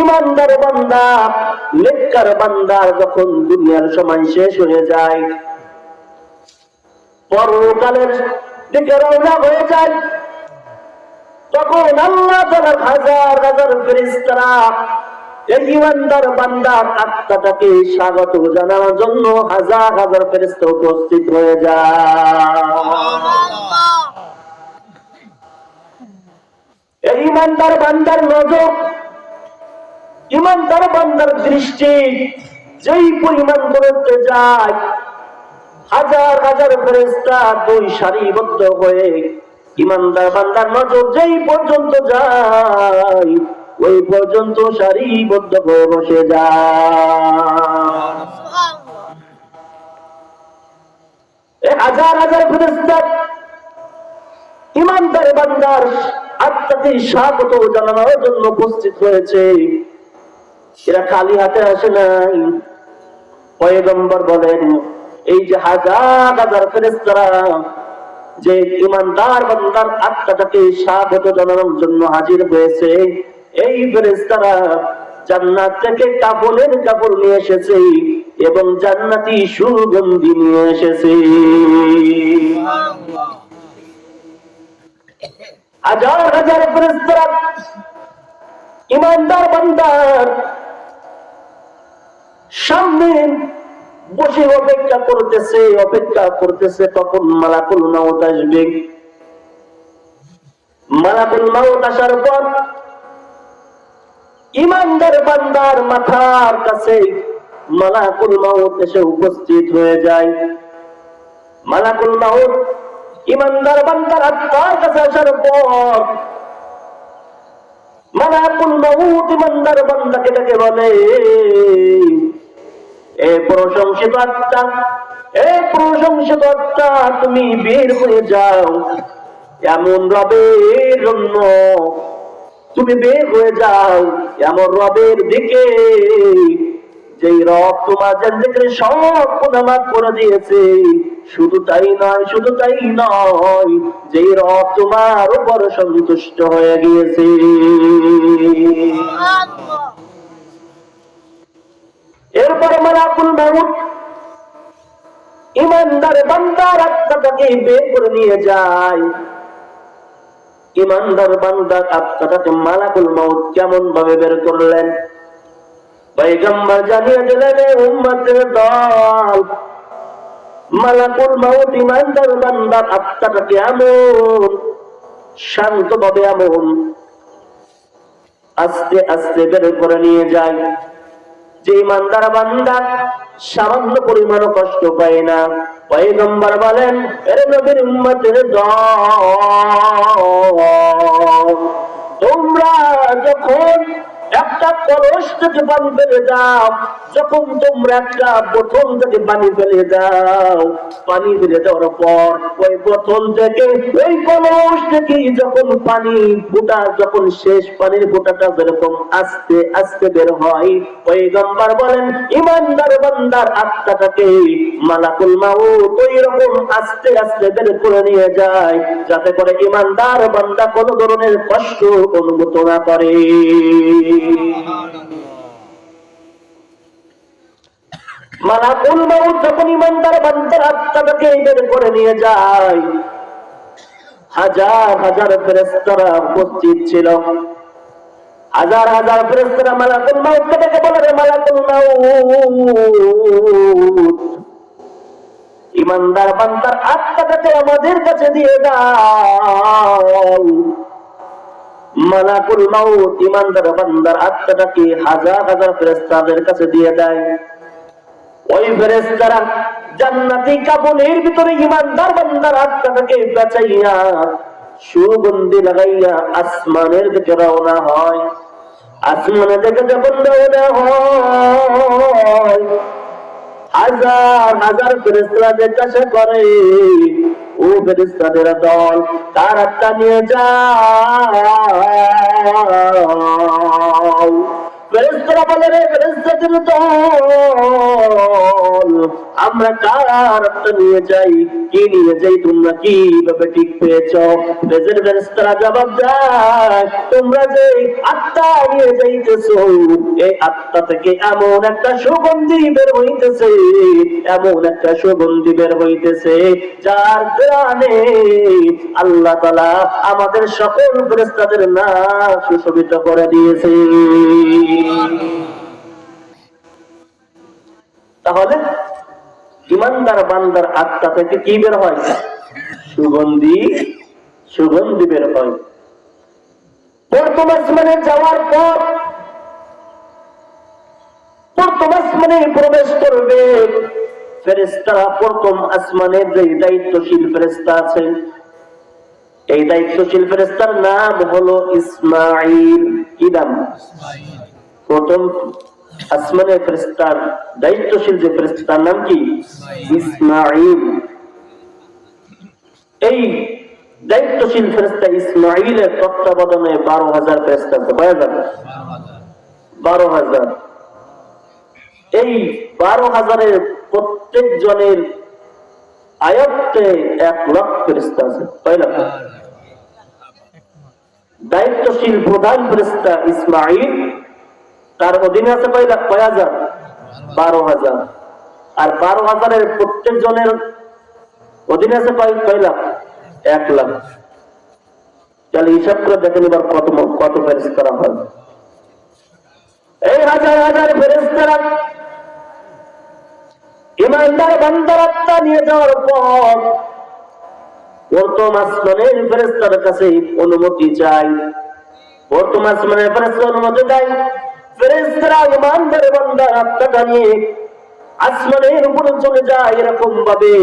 ইমানদার বান্দা, নেককার বান্দার যখন দুনিয়ার সময় শেষ হয়ে যায়, পরকালের দিকে রওনা হয়ে যায়, তখন আল্লাহ তাআলার হাজার হাজার ফেরেশতারা এই ইমানদার বান্দার আত্মাটাকে স্বাগত জানানোর জন্য হাজার হাজার ফেরেশতা উপস্থিত হয়ে যায়। এই ইমানদার বান্দার নজর, ইমানদার বান্দার দৃষ্টি যেই পরিমাণ করতে যায়, হাজার হাজার ফেরেশতা দুই সারিবদ্ধ হয়ে ইমানদার বান্দার নজর যেই পর্যন্ত যায়, ওই পর্যন্ত সারিবদ্ধ হয়ে বসে যায়। হাজার হাজার ফেরেশতা ইমানদার বান্দার আত্মাকে স্বাগত জানানোর জন্য উপস্থিত হয়েছে। এরা খালি হাতে আসে নাই। পয়গম্বর বলেন, এই যে হাজার হাজার ফেরেশতারা যে ইমানদার বান্দার আত্মাটাকে স্বাগত জানানোর জন্য হাজির হয়েছে, এই ফেরেশতারা জান্নাত থেকে কাফনের কাপড় নিয়ে এসেছে এবং জান্নাতি সুগন্ধি নিয়ে এসেছে। হাজার হাজার ফেরেশতারা ইমানদার বান্দার সামনে বসে অপেক্ষা করতেছে। তখন মালাকুল মাউত আসবে। মালাকুল মাউত আসার পর ইমানদার বান্দার মাথার কাছে মালাকুল মাউত এসে উপস্থিত হয়ে যায়। মালাকুল মাউত ইমানদার বান্দার আত্মার কাছে আসার পর মালাকুল মাউত ইমানদার বান্দাকে ডেকে বলে, এ প্রশংসিত আত্মা, তুমি বের হয়ে যাও। এমন রবের জন্য তুমি বের হয়ে যাও, এমন রবের দিকে যেই রব তোমার জিন্দেগির সব গুনাহ মাফ করে দিয়েছে। শুধু তাই নয়, যেই রব তোমার উপর সন্তুষ্ট হয়ে গিয়েছে। এরপরে মালাকুল মাউত ইমানদার বান্দার আত্মাটাকে বের করে নিয়ে যায়। ইমানদার বান্দার আত্মাটাকে মালাকুল মাউত কেমন ভাবে বের করলেন? পয়গম্বর জানিয়ে দিলেন, উম্মতের দল, মালাকুল মাউত ইমানদার বান্দার আত্মাটাকে এমন শান্ত ভাবে এমন আস্তে আস্তে বের করে নিয়ে যায় যে ইমানদার বান্দা সামান্য পরিমাণ কষ্ট পায় না। পয়গম্বর বলেন, এর নবীর উম্মতের দল, তোমরা যখন একটা কলস থেকে পানি ফেলে দাও, যখন তোমরা একটা বোতল থেকে পানি ফেলে দাও, পানি ফেলে দেওয়ার পর ওই বোতল থেকে ওই কলস থেকে যখন পানি ফোঁটা, যখন শেষ পানির ফোঁটাটা যেরকম আস্তে আস্তে বের হয়, পয়গম্বর বলেন ইমানদার বান্দার আত্মাটাকে মালাকুল মাউত ওই রকম আস্তে আস্তে বের করে নিয়ে যায়, যাতে করে ইমানদার বান্দা কোনো ধরনের কষ্ট অনুভূত না করে। মালাকুল মাউত যখন ইমানদার বান্দার আত্মাটাকে বের করে নিয়ে যায়, হাজার হাজার ফেরেশতারা উপস্থিত ছিল। হাজার হাজার ফেরেশতারা মালাকুল মাউতকে ডেকে বলে, মালাকুল মাউত, ইমানদার বান্দার আত্মাটাকে আমাদের কাছে দিয়ে দাও। মালাকুল মাউত ইমানদার বান্দার আত্মাটাকে হাজার হাজার ফেরেশতাদের কাছে দিয়ে দেয়। ওই ফেরেশতারা জান্নাতি কাফনের ভিতরে ইমানদার বান্দার আত্মাটাকে বাঁচাইয়া সুগন্ধি লাগাইয়া আসমানের দিকে রওনা হয়। আসমানের দিকে যখন রওনা হয়, হাজার হাজার ফেরেশতারা জিজ্ঞাসা করে, ও ফেরেশতাদের দল, কার আত্মা নিয়ে যাও? ফেরেশতারা বলে, রে ফেরেশতাদের দল, আমরা কার আত্মা নিয়ে যাই? কি নিয়ে যাই? তোমরা কিভাবে ঠিক পেয়েছ? ফেরেশতারা জবাব দেয়, তোমরা যে আত্মা নিয়ে যাইতেছো, এই আত্মা থেকে এমন একটা সুগন্ধি বের হইতেছে, এমন একটা সুগন্ধি বের হইতেছে, যার ঘ্রাণে আল্লাহ তাআলা আমাদের সকল ফেরেশতাদের নাম সুশোভিত করে দিয়েছে। তাহলে ইমানদার বান্দার আত্মা থেকে কি বের হয়? সুগন্ধি বের হয়। প্রথম আসমানে যাওয়ার পর প্রথম আসমানে প্রবেশ করবে ফেরেশতারা। প্রথম আসমানের যে দায়িত্বশীল ফেরেশতা আছে, এই দায়িত্বশীল ফেরেশতার নাম হলো ইসমাঈল। কি নাম? প্রথম আসমানের ফেরেশতার দায়িত্বশীল যে ফেরেশতার নাম কি? ইসমাঈল। এই দায়িত্বশীল ফেরেশতা ইসমাঈলের তত্ত্বাবধানে 12,000 ফেরেশতা আছে। 12,000। এই 12,000-এর প্রত্যেক জনের আয়ত্তে 1 লাখ ফেরেশতা আছে। 1 লাখ। দায়িত্বশীল প্রধান ফেরেশতা ইসমাঈল, তার অধীনে আছে কয় হাজার? 12,000। আর 12,000-এর প্রত্যেক জনের অধীনে আছে কয় লাখ? 1 লাখ। তাহলে হিসাব করে দেখেন এবার কত ফেরেশতারা হয়। এই হাজার হাজার ফেরেশতারা ইমানদার বান্দার আত্মা নিয়ে যাওয়ার পর প্রথম আসমানের ফেরেশতার কাছে অনুমতি চাই। প্রথম আসমানের ফেরেশতা অনুমতি দেয়। ফেরেশতারা ইমানদার বান্দার আত্মাটা নিয়ে আসমানের উপরে চলে যায়। এরকম ভাবে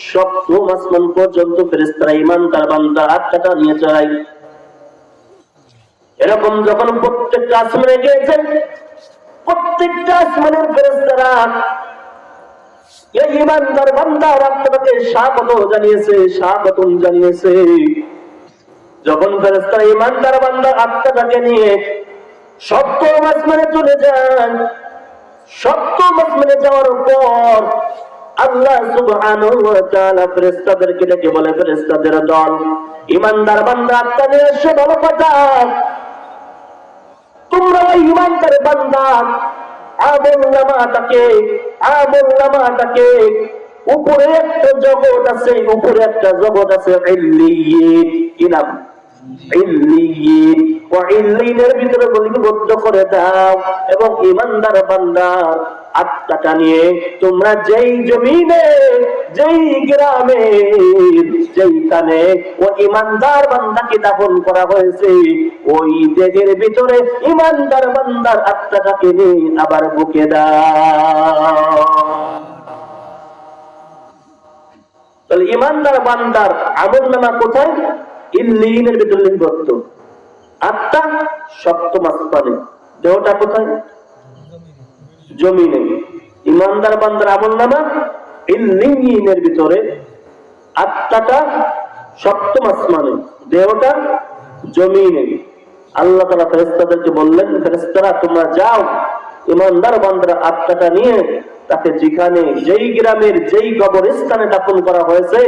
সপ্তম আসমান পর্যন্ত ফেরেশতারা ইমানদার বান্দার আত্মাটা নিয়ে যায়। এরকম যখন প্রত্যেকটা আসমানে গিয়েছেন, প্রত্যেকটা আসমানের ফেরেশতারা এই ইমানদার বান্দার আত্মাটাকে স্বাগত জানিয়েছে। যখন ফেরেশতারা ইমানদার বান্দার আত্মাটাকে নিয়ে সপ্তম আসমানে চলে যান, সপ্তম আসমানে যাওয়ার পর আল্লাহ সুবহানাহু ওয়া তাআলা ফেরেশতাদেরকে ডেকে বলে, ফেরেশতাদের দল, ইমানদার বান্দা আত্মা নিয়ে এসে ভালো কথা, তোমরা ওই ইমানদার বান্দা আমল নামাটাকে উপরে একটা জগৎ আছে, ইল্লিয়িন। কি নাম? ইল্লিয়িন। ইল্লিয়িনের ভিতরে লিপিবদ্ধ করে দাও এবং ইমানদার বান্দার আত্মাটা নিয়ে তোমরা যেই জমিনে, যেই গ্রামে, যেইখানে ও ইমানদার বান্দাকে দাফন করা হয়েছে, ওই দেহের ভিতরে ইমানদার বান্দার আত্মাটাকে নিয়ে আবার বুকে দাও। তাহলে ইমানদার বান্দার আমলনামা কোথায়? ইল্লিয়িনের ভিতরে লিপিবদ্ধ। আত্মা সপ্তম আসমানে, দেহটা কোথায়? জমিনে। ইমানদার বান্দার আমলনামা ইল্লিয়িনের ভিতরে, আত্মাটা সপ্তম আসমানে, দেহটা জমিনে। আল্লাহ তাআলা ফেরেশতাদেরকে বললেন, ফেরেশতারা তোমরা যাও, ইমানদার বান্দার আত্মাটা নিয়ে তাকে যেখানে, যেই গ্রামের, যেই কবরস্থানে দাফন করা হয়েছে,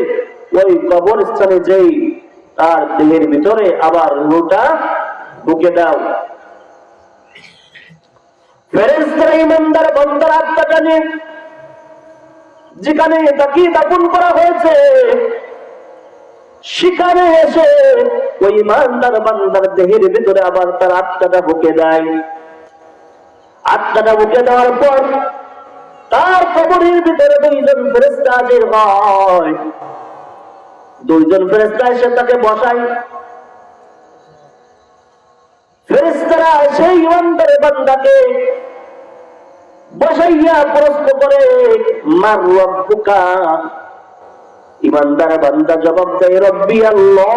ওই কবরস্থানে যেই তার দেহের ভিতরে আবার রূহটা ঢুকে দাও। ফেরেশতারা ইমানদার বান্দার আত্মাটা নিয়ে যেখানে তাকে দাফন করা হয়েছে, সেখানে এসে ওই ইমানদার বান্দার দেহের ভিতরে আবার তার আত্মাটা ঢুকে দেয়। আত্মাটা ঢুকে দেওয়ার পর তার কবরের ভিতরে দুইজন ফেরেশতা হাজির হয়। দুইজন ফেরেশতা এসে তাকে বসায়। ফেরেশতারা সেই ইমানদার বান্দাকে বসাইয়া প্রশ্ন করে, মার রব্বুকা? ইমানদার বান্দা জবাব দেয়, রব্বি আল্লাহ,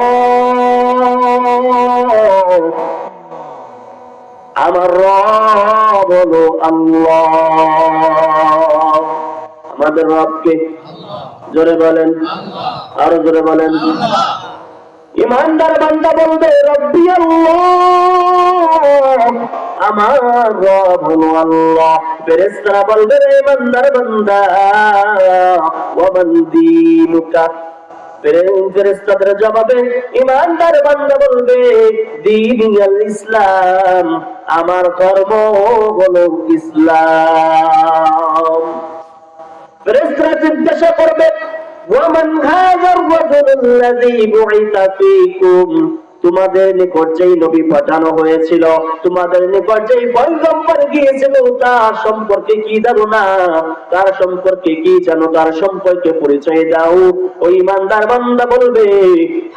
আমার রব হলো আল্লাহ। আমাদের রবকে জোরে বলেন, আরো জোরে বলেন। ইমানদার বান্দা বলবে, রব্বি আল্লাহ, আমার রব হলো আল্লাহ। ফেরেশতারা বলবে, ইমানদার বান্দা, ওয়া মান দীনুকা? ফেরেশতাদের জবাবে ইমানদার বান্দা বলবে, দীনুল ইসলাম, আমার ধর্ম হলো ইসলাম। ফেরেশতারা জিজ্ঞাসা করবে, ওয়ামান হাযার রাজুলুল্লাযী বুইসা ফীকুম? তোমাদের নিকট যেই নবী পাঠানো হয়েছিল, তোমাদের নিকট যেই পয়গম্বর গিয়েছিল, তার সম্পর্কে কি ধারণা, তার সম্পর্কে কি জানো, তার সম্পর্কে পরিচয় দাও। ওই ইমানদার বান্দা বলবে,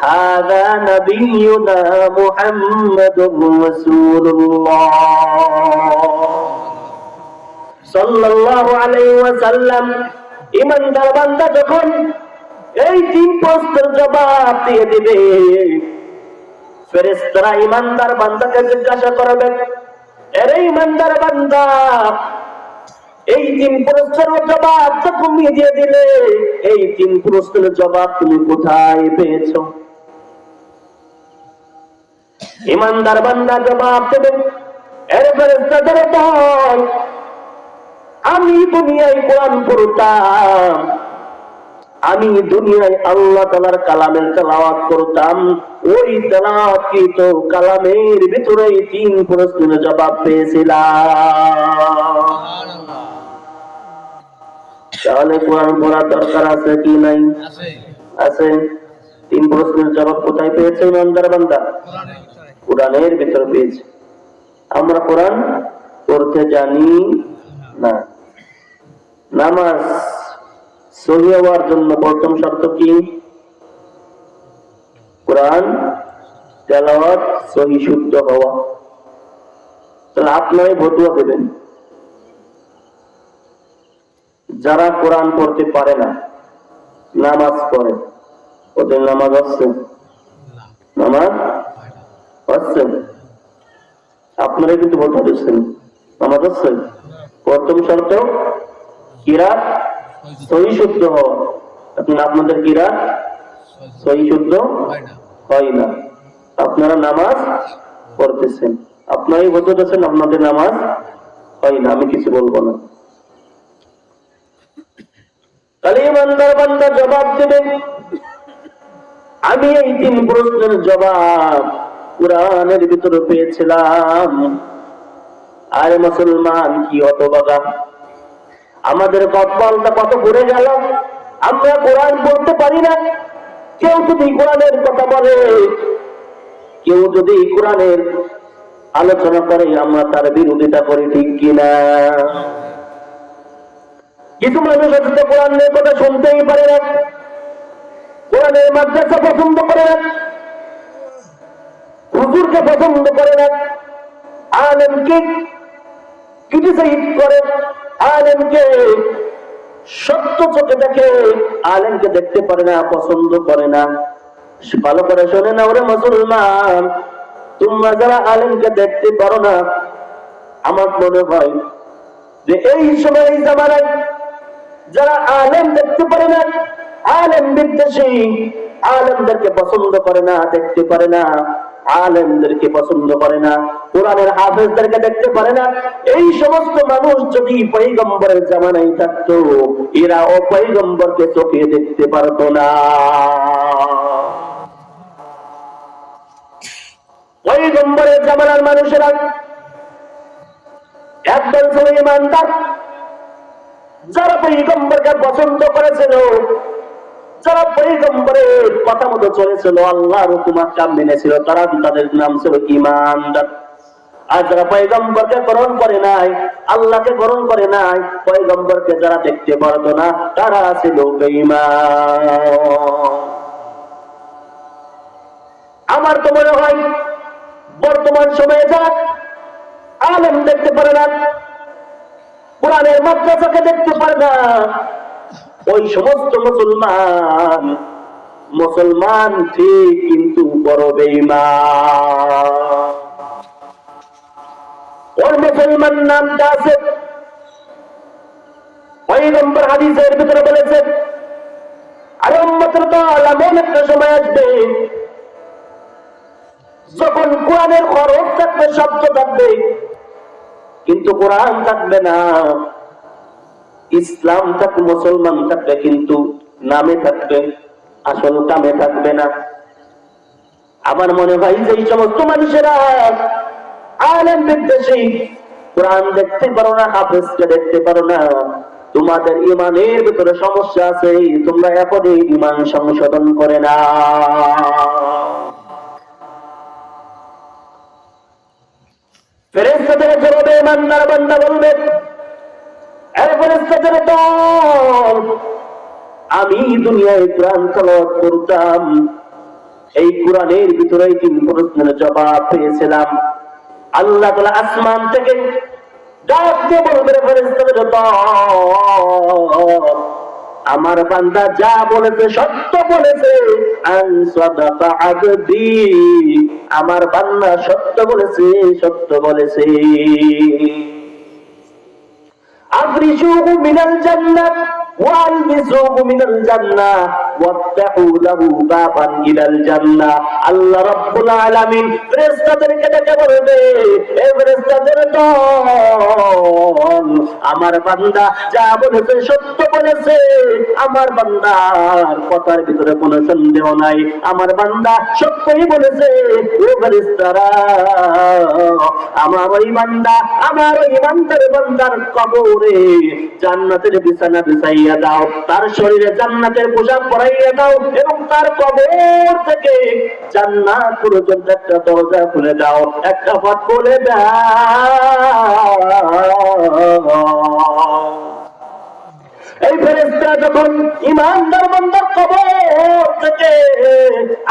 হাযা নাবিয়ুনা মুহাম্মাদুর রাসূলুল্লাহ সাল্লাল্লাহু আলাইহি ওয়াসাল্লাম। ইমানদার বান্দা যখন এই তিন প্রশ্নের জবাব দিয়ে দিবে, ফেরেশতারা ইমানদার বান্দাকে জিজ্ঞাসা করবে, আরে ইমানদার বান্দা, এই তিন প্রশ্নের জবাব তো তুমি দিয়ে দিলে, এই তিন প্রশ্নের জবাব তুমি কোথায় পেয়েছো? ইমানদার বান্দা জবাব দেবে, আরে ফেরেশতাদের দল, আমি দুনিয়ায় কোরআন পড়তাম, আমি দুনিয়ায় আল্লাহ তাআলার কালামের তেলাওয়াত করতাম, ওই তেলাওয়াতকৃত কালামের ভিতরে 3 প্রশ্নের জবাব পেয়েছিলাম। তাহলে কোরআন পড়ার দরকার আছে কি নাই? আছে। 3 প্রশ্নের জবাব কোথায় পেয়েছে ইমানদার বান্দা? কোরআনের ভিতরে পেয়েছে। আমরা কোরআন পড়তে জানি না। নামাজ সহি হওয়ার জন্য প্রথম শর্ত কি? কোরআন তেলাওয়াত সহি শুদ্ধ হওয়া। তাহলে আপনারাই ফতোয়া দেবেন, যারা কোরআন পড়তে পারে না, নামাজ পড়ে, ওদের নামাজ হচ্ছে? নামাজ হচ্ছে? আপনারা কিন্তু বলতে দিচ্ছেন নামাজ হচ্ছে। প্রথম শর্ত কিরাত সহি শুদ্ধ হওয়া। আপনাদের কিরাত সহি শুদ্ধ হয় না, আপনারা নামাজ পড়তেছেন, আপনারাই বলতেছেন আপনাদের নামাজ হয় না, আমি কিছু বলবো না। তাহলে ইমানদার বান্দা জবাব দেবেন, আমি এই 3 প্রশ্নের জবাব কোরআনের ভিতরে পেয়েছিলাম। আর মুসলমান কি হতভাগা, আমাদের কপালটা কত ঘুরে গেল, আমরা কোরআন পড়তে পারি না। কেউ যদি কোরআনের কথা বলে, কেউ যদি কোরআনের আলোচনা করে, আমরা তার বিরোধিতা করি, ঠিক কিনা? কিছু মানুষ আছে কোরআনের কথা শুনতেই পারে না, কোরআনের মাদ্রাসা পছন্দ করে না, হুজুরকে পছন্দ করে না, আলেমকে ক্রিটিসাইজ করে, আলেমকে সত্য চোখে দেখে, আলেমকে দেখতে পারে না, পছন্দ করে না। ভালো করে শোনে না ওরে মুসলমান, তোমরা যারা আলেমকে দেখতে পারো না, আমার মনে হয় যে এই সময় এই জামানায় যারা আলেম দেখতে পারে না, আলেম বিদ্বেষী, আলেমদেরকে পছন্দ করে না, দেখতে পারে না, আলেমদেরকে পছন্দ করে না, কোরআনের হাফেজদেরকে দেখতে পারে না, এই সমস্ত মানুষ যদি পয়গম্বরের জামানায় থাকতো, এরা ও পয়গম্বরকে চোখে দেখতে পারতো না। পয়গম্বরের জামানার মানুষেরা একদল ছিল ইমানদার, যারা পয়গম্বরকে পছন্দ করেছিল, যারা পয়গম্বরের কথা মতো চলেছিল, আল্লাহর হুকুম আহকাম মেনেছিল, তারা তাদের নাম ছিল ইমানদার। আর যারা পয়গম্বরকে গ্রহণ করে নাই, আল্লাহকে গ্রহণ করে নাই, পয়গম্বরকে যারা দেখতে পারতো না, তারা ছিল বেঈমান। আমার তো মনে হয় বর্তমান সময়ে যারা আলেম দেখতে পারে না, কোরআনের মাদ্রাসাকে দেখতে পারে না, ওই সমস্ত মুসলমান ঠিক কিন্তু বড় বেঈমান। ওর মুসলমান নামটা আছে, পয়গম্বর হাদিসের ভিতরে বলেছেন, আর উম্মতের দল এমন একটা সময় আসবে যখন কোরআনের হরফ থাকবে, শব্দ থাকবে, কিন্তু কোরআন থাকবে না। ইসলাম থাকবে, মুসলমান থাকবে, কিন্তু নামে থাকবে, আসল কামে থাকবে না। আমার মনে হয় যে এই সমস্ত মানুষেরা আলেম বিদ্বেষী, কোরআন দেখতে পারো না, হাফেজকে দেখতে পারো না, তোমাদের ইমানের ভিতরে সমস্যা আছে, তোমরা এখনই ইমান সংশোধন করে না। ফেরেশতাদের জবাবে ইমানদার বান্দা বলবে, এ ফেরেশতাদের দল, আমি দুনিয়ায় কোরআন তেলাওয়াত করতাম, এই কোরআনের ভিতরে 3 প্রশ্নের জবাব পেয়েছিলাম। আল্লাহ তাআলা আসমান থেকে ডাক দিয়ে বলবে, ফেরেশতাদের দল, আমার বান্দা যা বলেছে সত্য বলেছে, আন সাদাকা আবদি, আমার বান্দা সত্য বলেছে, সত্য বলেছে। আফরিশুহু মিনাল জান্নাহ ওয়া আলবিসুহু মিনাল জান্নাহ, ওয়াফতাহু লাহু বাবান ইলাল জান্নাহ। আল্লাহ রাব্বুল আলামিন ফেরেশতাদেরকে ডেকে বলবে, এই ফেরেশতাদের দল, আমার বান্দা যা বলেছে সত্য বলেছে, আমার বান্দার কথার ভিতরে কোনো সন্দেহ নাই, আমার বান্দা সত্যই বলেছে। ও ফেরেশতারা, আমার ওই বান্দা, আমার ওই বান্দার কবরে জান্নাতের বিছানা বিছাইয়া দাও, তার শরীরে জান্নাতের পোশাক পরাইয়া দাও, এবং তার কবর থেকে জান্নাত পর্যন্ত একটা দরজা খুলে দাও, একটা পথ খুলে দাও। এই ফেরেশতারা যখন ঈমানদার বান্দার কবর থেকে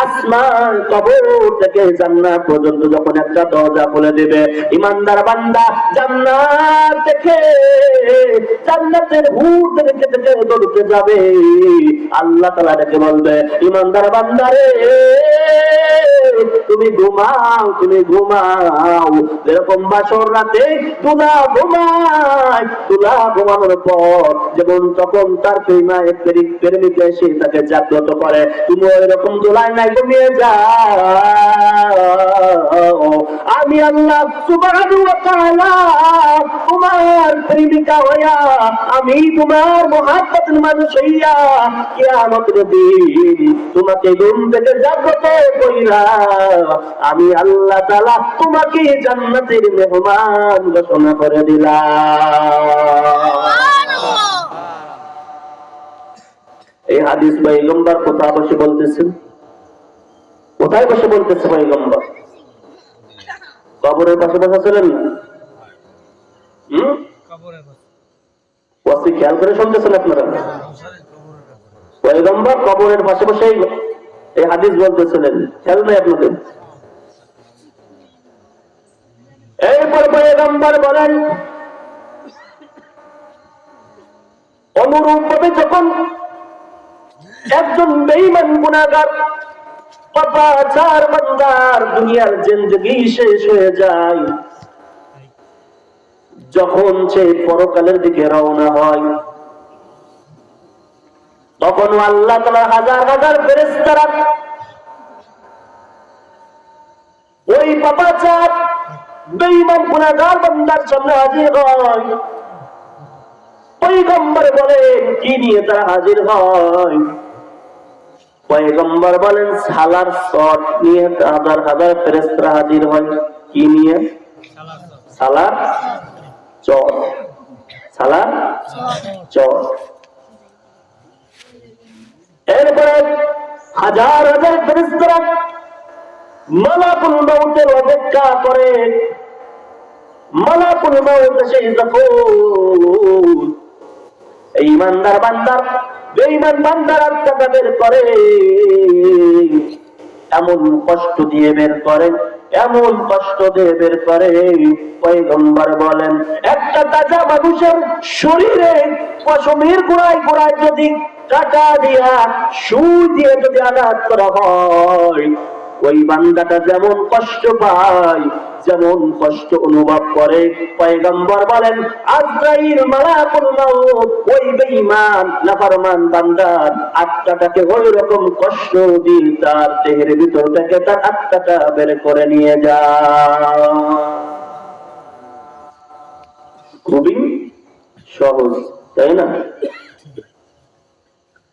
আসমান, কবর থেকে জান্নাত পর্যন্ত যখন একটা দরজা খুলে দেবে, ঈমানদার বান্দা জান্নাত দেখে, জান্নাতের হুর দেখে দেখে দৌড়তে যাবে। আল্লাহ তাআলা ডেকে বলবে, ঈমানদার বান্দারে, তুমি ঘুমাও, তুমি ঘুমাও। যেরকম বাসর রাতে দুলা ঘুমায়, দুলা ঘুমানোর পর যেমন তখন তার প্রেমিক এসে তাকে জাগ্রত করে, তুমি ওইরকম দোলায় নাই, ঘুমিয়ে যাও। আমি আল্লাহ সুবহানাহু ওয়া তাআলা তোমার প্রেমিকা হইয়া, আমি তোমার মুহাব্বতের মানুষ হইয়া কিয়ামতের দিন তোমাকে ঘুম থেকে জাগ্রত কইরা আমি আল্লাহ তাআলা তোমাকে জান্নাতের মেহমান ঘোষণা করে দিলাম। এই হাদিস পয়গম্বর কোথায় বসে বলতেছেন? কোথায় বসে বলতেছে পয়গম্বর? কবরের পাশে বসা ছিলেন না? খেয়াল করে শুনতেছেন আপনারা? পয়গম্বর কবরের পাশে বসে এই হাদিস বলতেছিলেন, খেয়াল নেই আপনাদের? এরপর পয়গম্বর বলেন, অনুরূপ ভাবে যখন একজন বেঈমান গুনাহগার পাপাচার বান্দার দুনিয়ার জিন্দেগি শেষ হয়ে যায়, যখন সে পরকালের দিকে রওনা হয়, তখন আল্লাহ তাআলা হাজার হাজার ফেরেশতারা ওই পাপাচার বেঈমান গুনাহগার বান্দার সামনে হাজির হয়। পয়গম্বর বলেন, কি নিয়ে তারা হাজির হয়? পয়গম্বর বলেন, সালার চট নিয়ে হাজার হাজার ফেরেশতারা হাজির হয়। কি নিয়ে? সালার চট, সালার চট। এরপরে হাজার হাজার ফেরেশতারা মালাকুল মউতের অপেক্ষা করে। মালাকুল মউত সেই যখন এই ইমানদার বান্দার বেঈমান বান্দার আত্মাটা বের করে, এমন কষ্ট দিয়ে বের করে, এমন কষ্ট দিয়ে বের করে, পয়গম্বর বলেন, একটা তাজা মানুষের শরীরে পশমের গোড়ায় গোড়ায় যদি কাটা দিয়া সুই দিয়ে যদি আঘাত করা হয়, ওই বান্দাটা যেমন কষ্ট পায়, যেমন কষ্ট অনুভব করে, পয়গম্বর বলেন, আজরাইল মালাকুল মউত ওই বেঈমান নাফরমান বান্দার আত্মাটাকে ওই রকম কষ্ট দিয়ে তার দেহের ভিতর থেকে তার আত্মাটা বের করে নিয়ে যায়। খুবই সহজ, তাই না?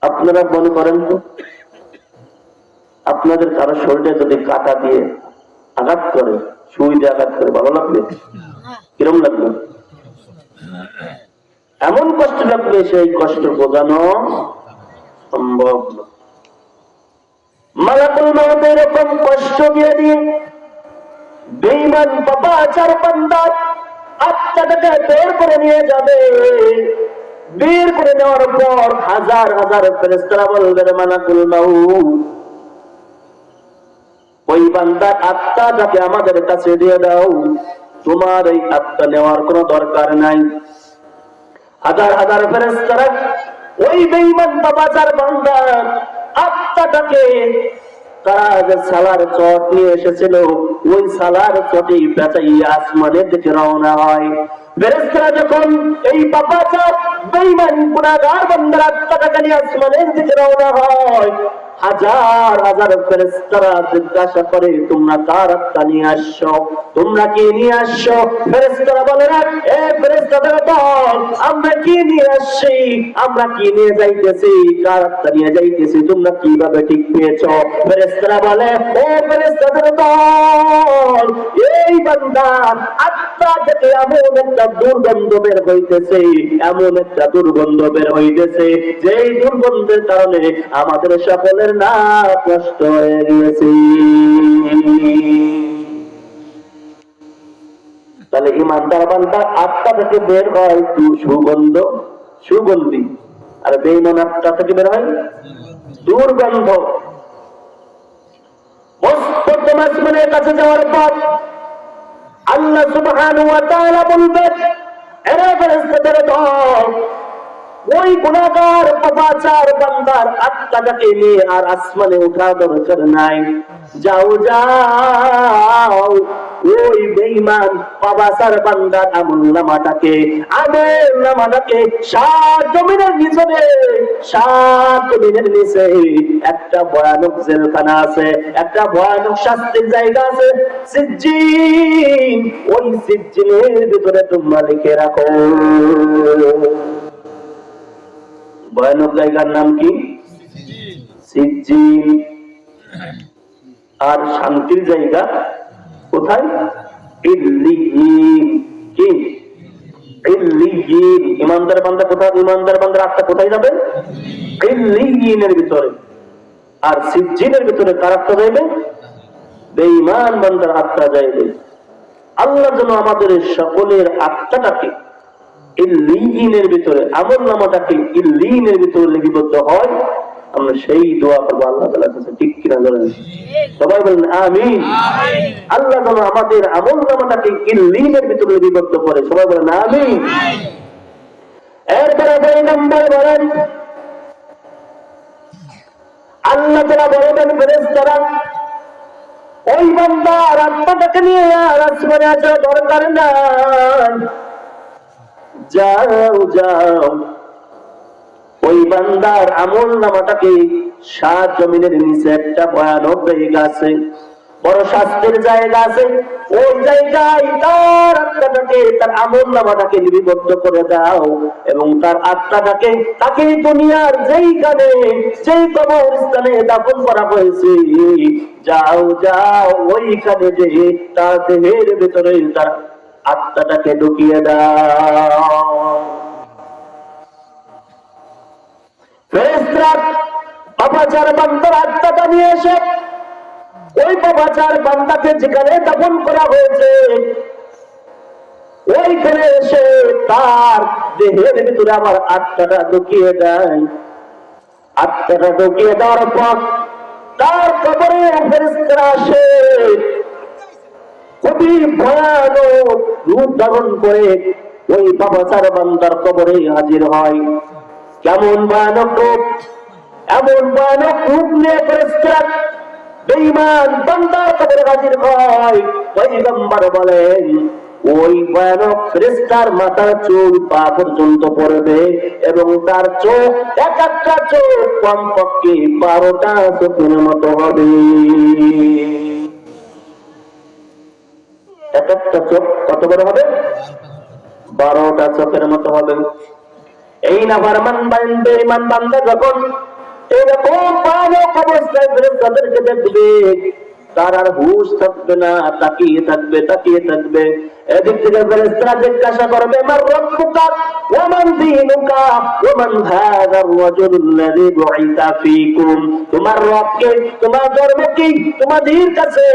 আপনারা মনে করেন তো, আপনাদের কারো শরীরে যদি কাঁটা দিয়ে আঘাত করে, সুই দিয়ে আঘাত করে, ভালো লাগবে? কিরম লাগবে? এমন কষ্ট লাগবে, সেই কষ্ট বোঝানো সম্ভব না। মালাকুল মউত এরকম কষ্ট দিয়ে দিয়ে বেঈমান পাপাচার বান্দার আত্মাটাকে বের করে নিয়ে যাবে। বের করে নেওয়ার পর হাজার হাজার ফেরেশতারা বলবে, মালাকুল মউত, ওই বান্দার আত্মাটাকে আমাদের কাছে দিয়ে দাও, তোমার এই আত্মা নেওয়ার কোনো দরকার নাই। হাজার হাজার ফেরেশতারা ওই বেঈমান পাপাচার বান্দার আত্মাটাকে তারা যে সালার চট নিয়ে এসেছিল, ওই সালার চটে পেঁচাইয়া আসমানের দিকে রওনা হয়। ফেরেশতারা যখন এই পাপাচার বেঈমান গুনাহগার বান্দার আত্মাটাকে নিয়ে আসমানের দিকে রওনা হয়, হাজার হাজার ফেরেশতারা জিজ্ঞাসা করে তোমরা কার আত্মা নিয়ে আসছো, তোমরা কি নিয়ে আসছো? ফেরেশতারা বলে না, এ ফেরেশতাদের দল, আমরা কি নিয়ে আসছি, আমরা কি নিয়ে যাইতেছি, কার আত্মা নিয়ে যাইতেছি, তোমরা কিভাবে ঠিক পেয়েছো? ফেরেশতারা বলে, ও ফেরেশতাদের দল, এই বান্দার আত্মা থেকে এমন একটা দুর্গন্ধ বের হইতেছে, এমন একটা দুর্গন্ধ বের হইতেছে, যেই দুর্গন্ধের কারণে আমাদের সকলের না কষ্ট হয়ে গিয়েছে। তাহলে ইমানদার বান্দার আত্মা থেকে বের হয় সুগন্ধ, সুগন্ধি, আর বেঈমান আত্মা থেকে বের হয় দুর্গন্ধ। প্রথম আসমানের কাছে যাওয়ার পর আল্লাহ সুবহানাহু ওয়া তাআলা বলবেন, এরা ফেরেশতাদের দল, ওই গুনাহগার পাপাচার বান্দার আত্মাটাকে নিয়ে আর আসমানে ওঠা দরকার নাই, যাও যাও ওই বেঈমান পাপাচার বান্দার আমলনামাটাকে সাত জমিনের নিচে একটা ভয়ানক জেলখানা আছে, একটা ভয়ানক শাস্তির জায়গা আছে, সিজ্জিন, ওই সিজ্জিনের ভিতরে তোমরা লিখে রাখো। ভয়ানক জায়গার নাম কি? সিজ্জিন। আর শান্তির জায়গা কোথায়? ইল্লিয়িন। কি? ইল্লিয়িন। ইমানদার বান্দা কোথায়? ইমানদার বান্দার আত্মা কোথায় যাবে? ইল্লিয়িনের ভিতরে। আর সিজ্জিনের ভিতরে কার আত্মা যাইবে? বেঈমান বান্দার আত্মা যাইবে। আল্লাহ যেন আমাদের সকলের আত্মাটাকে ইল্লিয়িনের ভিতরে, আমলনামাটাকে ইল্লিয়িনের ভিতরে লিপিবদ্ধ হয়, আমরা সেই দোয়া করবো আল্লাহ তাআলার কাছে, ঠিক কিনা বলেন? সবাই বলেন আমিন। আল্লাহ যেন আমাদের আমলনামাটাকে ইল্লিয়িনের ভিতরে লিপিবদ্ধ করে, সবাই বলেন আমিন। এরপরে 2 নম্বর বলেন, আল্লাহ তাআলা বলেন ফেরেশতারা, ওই বান্দার আত্মাটাকে নিয়ে আর আসমানে আসার দরকার নাই, যাও যাও ওই বান্দার আমলনামাটাকে সাত জমিনের নিচে একটা ভয়ানক জায়গা আছে, বড় শাস্তির জায়গা আছে, ওই জায়গায় তার আত্মাটাকে, তার আমলনামাটাকে লিপিবদ্ধ করে দাও, এবং তার আত্মাটাকে তাকে দুনিয়ার যেইখানে, যেই কবরস্থানে দাফন করা হয়েছে, যাও যাও ওইখানে যে তার দেহের ভিতরে তার আত্মাটাকে ঢুকিয়ে দাও। ফেরেশতারা পাপাচার বান্দার আত্মাটা নিয়ে এসে ওই পাপাচার বান্দাকে যেখানে দাফন করা হয়েছে ওইখানে এসে তার দেহের ভিতরে আবার আত্মাটা ঢুকিয়ে দেয়। আত্মাটা ঢুকিয়ে দেওয়ার পর তার কবরে ফেরেশতারা আসে, খুবই ভয়ানক রূপ ধারণ করে ওই পাপাচার বান্দার কবরে হাজির হয়। কেমন ভয়ানক রূপ? এমন ভয়ানক রূপ নিয়ে ফেরেশতারা বেঈমান বান্দার কবরে হাজির হয়। পয়গম্বর বলেন, ওই ভয়ানক ফেরেশতার মাথার চুল পা পর্যন্ত পড়বে, এবং তার চোখ, এক একটা চোখ কমপক্ষে 12টা চোখের মতো হবে। এক একটা চোখ কত বড় হবে? 12টা চোখের মতো হবে। এই নাফরমান বান্দা, ইমান বান্দা যখন এরকম ভয়ানক অবস্থায় ফেরেশতাদেরকে দেখবে, তার আর হুঁশ থাকবে না, তাকিয়ে থাকবে, তাকিয়ে থাকবে। এদিক থেকে ফেরেশতারা জিজ্ঞাসা করবে, মান রব্বুকা ওয়া মান দীনুকা ওয়া মান হাযার রাজুলুল্লাযী বুইসা ফীকুম। তোমার রব কে, তোমার ধর্ম কি, তোমাদের কাছে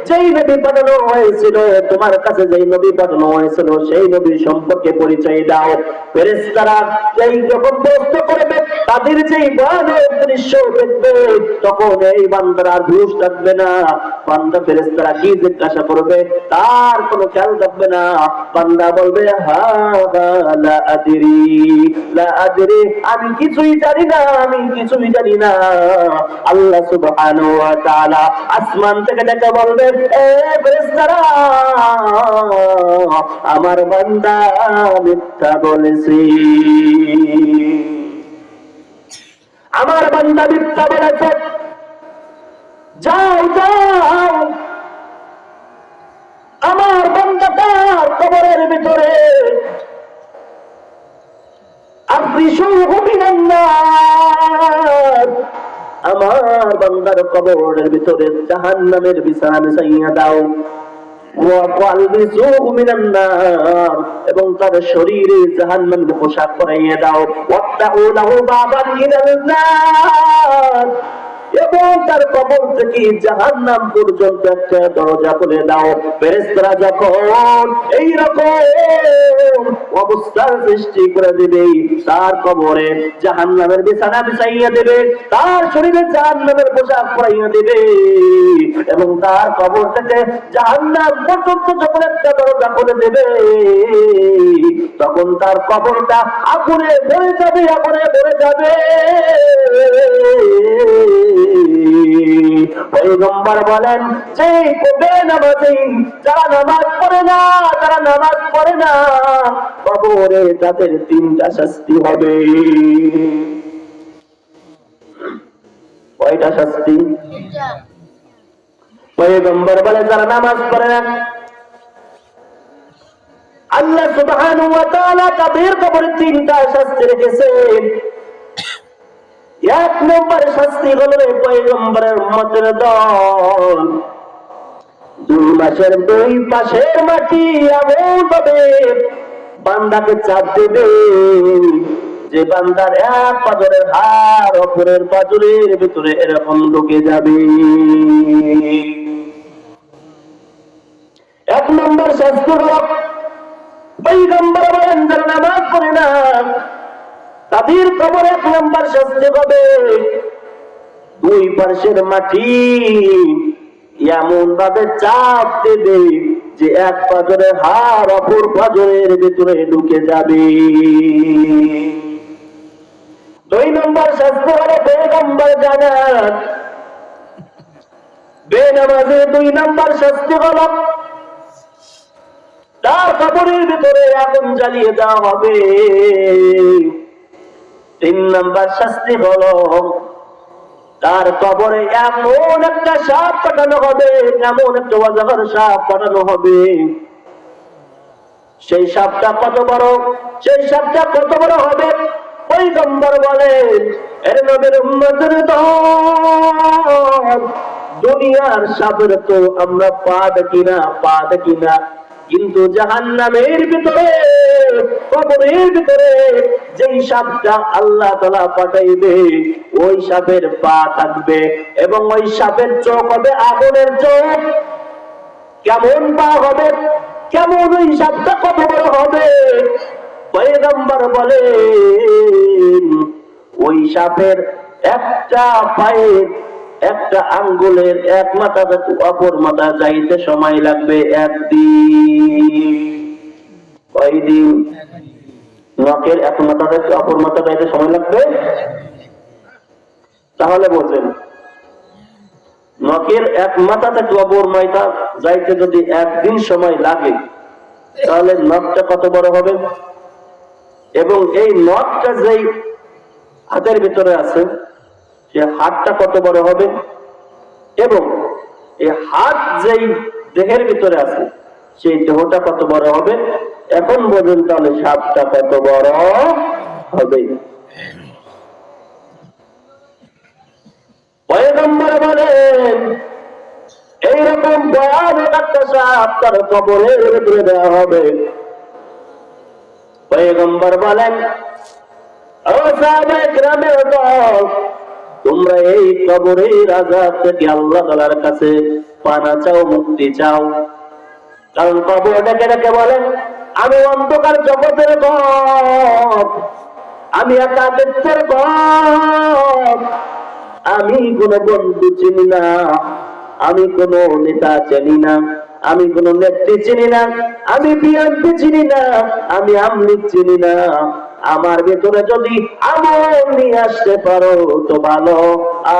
যেই নবী পাঠানো হয়েছিল, তোমার কাছে যেই নবী পাঠানো হয়েছিল সেই নবীর সম্পর্কে পরিচয় দাও। ফেরেশতারা এই যখন প্রশ্ন করবে, তাদের যেই ভয়ানক দৃশ্য দেখবে, তখন এই বান্দার আর হুঁশ থাকবে না। বান্দা ফেরেশতারা কি জিজ্ঞাসা করবে তার কোনো খেয়াল থাকবে না। বান্দা বলবে, হা লা আদরি, লা আদরি, আমি কিছুই জানি না, আমি কিছুই জানি না। আল্লাহ সুবহানাহু ওয়া তাআলা আসমান থেকে ডেকে বলবে, এ ফেরেশতারা, আমার বান্দা মিথ্যা বলেছে। আমার বান্দার কবরের ভিতরে জাহান্নামের বিছানা বিছাইয়া দাও, এবং তার শরীরে জাহান্নামের পোশাক পরাইয়া দাও, এবং তার কবর থেকে জাহান্নাম পর্যন্ত একটা দরজা খুলে দাও। ফেরেশতারা যখন এইরকম অবস্থার সৃষ্টি করে দেবে, তার কবরে জাহান্নামের বিছানা বিছাইয়া দেবে, তার শরীরে জাহান্নামের পোশাক পরাইয়া দেবে, এবং তার কবর থেকে জাহান্নাম পর্যন্ত যখন একটা দরজা খুলে দেবে, তখন তার কবরটা আগুনে ভরে যাবে, আগুনে ভরে যাবে। পয়গম্বর বলেন, যে বেনামাজি যারা নামাজ পড়ে না, যারা নামাজ পড়ে না, কবরে তাদের তিনটা শাস্তি হবে। কয়টা শাস্তি? পয়গম্বর বলে, যারা নামাজ পড়ে না, আল্লাহ সুবহানাহু ওয়া তাআলা তাদের কবরে তিনটা শাস্তি রেখেছেন। এক নম্বর শাস্তি হলো পয়গম্বরের উম্মতের দল 2 মাসের 2 পাশের মাটি এমন ভাবে বান্দাকে চাপ দেবে যে বান্দার এক পাজরের হাড় অপরের পাজরের ভিতরে এরকম ঢুকে যাবে। এক নম্বর শাস্তি হলো পয়গম্বর বলেন, যারা নামাজ পড়ে না তাদের কবরে 1 নম্বর শাস্তি হবে 2 পাশের মাটি এমন ভাবে চাপ দেবে যে এক পাজরের হাড় অপর পাজরের ভিতরে ঢুকে যাবে। 2 নম্বর শাস্তি হলো পয়গম্বর জানান, বেনামাজি 2 নম্বর শাস্তি হলো তার কবরের ভিতরে আগুন জ্বালিয়ে দেওয়া হবে। 3 নম্বর শাস্তি হলো তার কবরে এমন একটা সাপ পাঠানো হবে, এমন একটা অজগর সাপ পাঠানো হবে। সেই সাপটা কত বড়? সেই সাপটা কত বড় হবে? পয়গম্বর বলেন, এর নবীর উম্মতের দল, দুনিয়ার সাপের তো আমরা পা দেখি না, কিন্তু জাহান্নামের ভিতরে কবরের ভিতরে যেই সাপটা আল্লাহ তাআলা পাঠাইবে ওই সাপের পা থাকবে, এবং ওই সাপের চোখ হবে আগুনের চোখ। কেমন পা হবে, কেমন ওই সাপটা কত বড় হবে? পয়গম্বর বলেন, ওই সাপের একটা পায়ের একটা আঙ্গুলের এক মাথা থেকে অপর মাথা যাইতে সময় লাগবে 1 দিন। কয়দিন? নখের এক মাথা থেকে অপর মাথা যাইতে সময় লাগবে। তাহলে বলছেন, নখের এক মাথা থেকে অপর মাথা যাইতে যদি 1 দিন সময় লাগে, তাহলে নখটা কত বড় হবে? এবং এই নখটা যেই হাতের ভিতরে আছে সে হাতটা কত বড় হবে? এবং এই হাত যেই দেহের ভিতরে আছে সেই দেহটা কত বড় হবে? এখন বলুন তাহলে সাপটা কত বড় হবে? পয়গম্বর বলেন, এইরকম ভয়ানক একটা সাপ তার কবরের ভিতরে দেওয়া হবে। পয়গম্বর বলেন, ও সাহাবায়ে কেরামের দল, তোমরা এই কবরের আযাব থেকে আল্লাহ তাআলার কাছে পানা চাও, মুক্তি চাও। কারণ কবর ডেকে বলেন, আমি অন্ধকার জগতের ঘর, আমি একাকিত্বের ঘর, আমি কোনো বন্ধু চিনি না, আমি কোনো নেতা চিনি না, আমি কোনো নেত্রী চিনি না, আমি বিএনপি চিনি না, আমি আওয়ামী লীগ চিনি না। আমার ভেতরে যদি আমল নিয়ে আসতে পারো তো ভালো,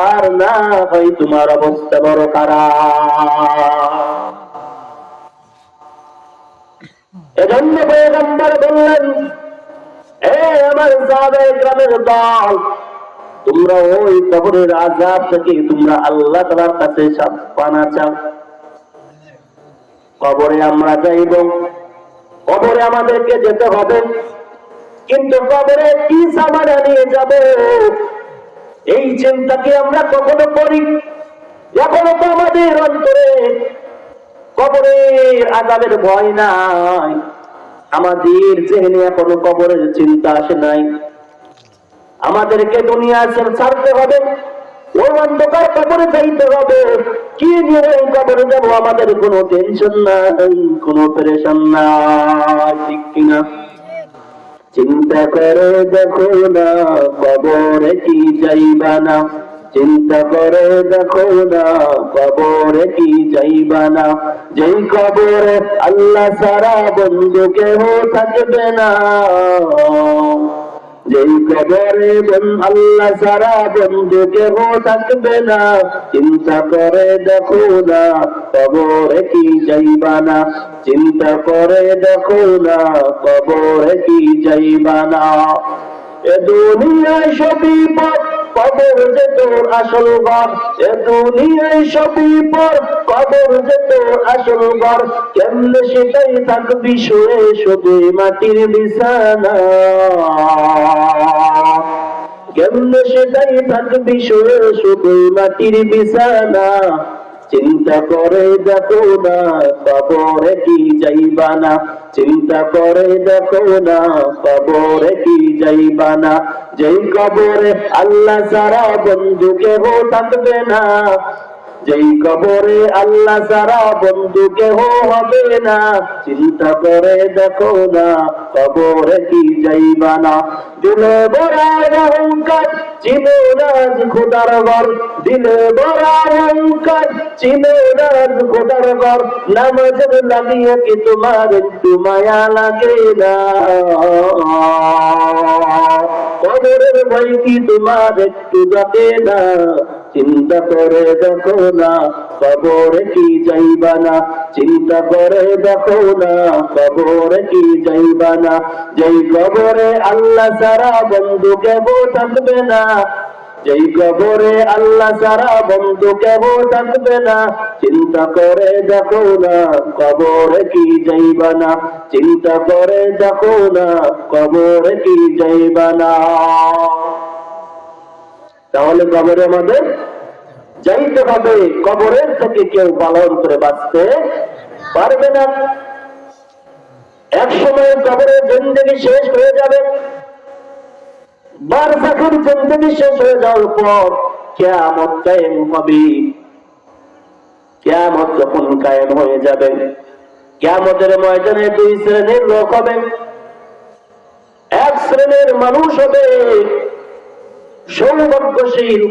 আর না হয় তোমার অবস্থা বড় খারাপ। এজন্য পয়গম্বর বললেন, এ আমার সাহাবায়ে কেরামের দল, তোমরা ওই কবরের আযাব থেকে তোমরা আল্লাহ তাআলার কাছে পানা চাও। কবরে আমরা যাইব, কবরে আমাদেরকে যেতে হবে, কিন্তু কবরে কি সামান নিয়ে যাব, এই চিন্তা কি আমরা কখনো করি? এখনো তো আমাদের অন্তরে কবরের আযাবের ভয় নাই, আমাদের জেহেনে এখনো কবরের চিন্তা আসে নাই। আমাদেরকে দুনিয়া ছাড়তে হবে, ওই অন্ধকার কবরে যাইতে হবে। কি নিয়ে ওই কবরে যাবো, আমাদের কোনো টেনশন নাই, কোনো পেরেশান নাই, ঠিক কিনা? চিন্তা করে দেখো না কবরে কি যাইবা না, চিন্তা করে দেখো না কবরে কি যাইবা না। যেই কবরে আল্লাহ ছাড়া বন্ধু কেহ থাকবে না, যেই কবরে আল্লাহ ছাড়া বন্ধু কেহ থাকবে না। চিন্তা করে দেখো না কবরে কি যাইবা না, চিন্তা করে দেখো না কবরে কি যাইবা না। এ দুনিয়ায় সবই পর, কবর যে তোর আসল ঘর। এ দুনিয়ায় সবই পর, কবর যে তোর আসল ঘর। কেমনে সেটাই থাকবি শুয়ে শুধু মাটির বিছানা, কেমনে সেটাই থাকবি শুয়ে শুধু মাটির বিছানা। চিন্তা করে দেখো না কবরে কি যাইবা না, চিন্তা করে দেখো না কবরে কি যাইবা না। যেই কবরে আল্লাহ ছাড়া বন্ধু কেহ থাকবে না, যেই কবরে আল্লাহ ছাড়া বন্ধু কেহ হবে না। চিন্তা করে দেখো না কবরে কি যাইবা না। দিলে বড়ার অহংকার চিনো রাজ খোদার ঘর, দিলে বড়ার অহংকার চিনো রাজ খোদার ঘর। নামাজের লাগিয়ে কি তোমার একটু মায়া লাগে না, কবরের ভয় কি তোমার একটু জাগে না। চিন্তা করে দেখো না কবরে কি যাইবা না, চিন্তা করে দেখো না কবরে কি যাইবা না। যেই কবরে আল্লাহ ছাড়া বন্ধু কেহ থাকবে না, যেই কবরে আল্লাহ ছাড়া বন্ধু কেহ থাকবে না। চিন্তা করে দেখো না কবরে কি যাইবা না, চিন্তা করে দেখো না কবরে কি যাইবা না। তাহলে কবরে আমাদের যাইতে হবে, কবরের থেকে কেউ পালন করে বাঁচতে পারবে না। এক সময় কবরের জিন্দেগি শেষ হয়ে যাবে, বারজাখের জিন্দেগি শেষ হয়ে যাওয়ার পর কিয়ামত কায়েম হবে। কিয়ামত যখন কায়েম হয়ে যাবে, কিয়ামতের ময়দানে দুই শ্রেণীর লোক হবে। এক শ্রেণীর মানুষ হবে সৌভাগ্যশীল,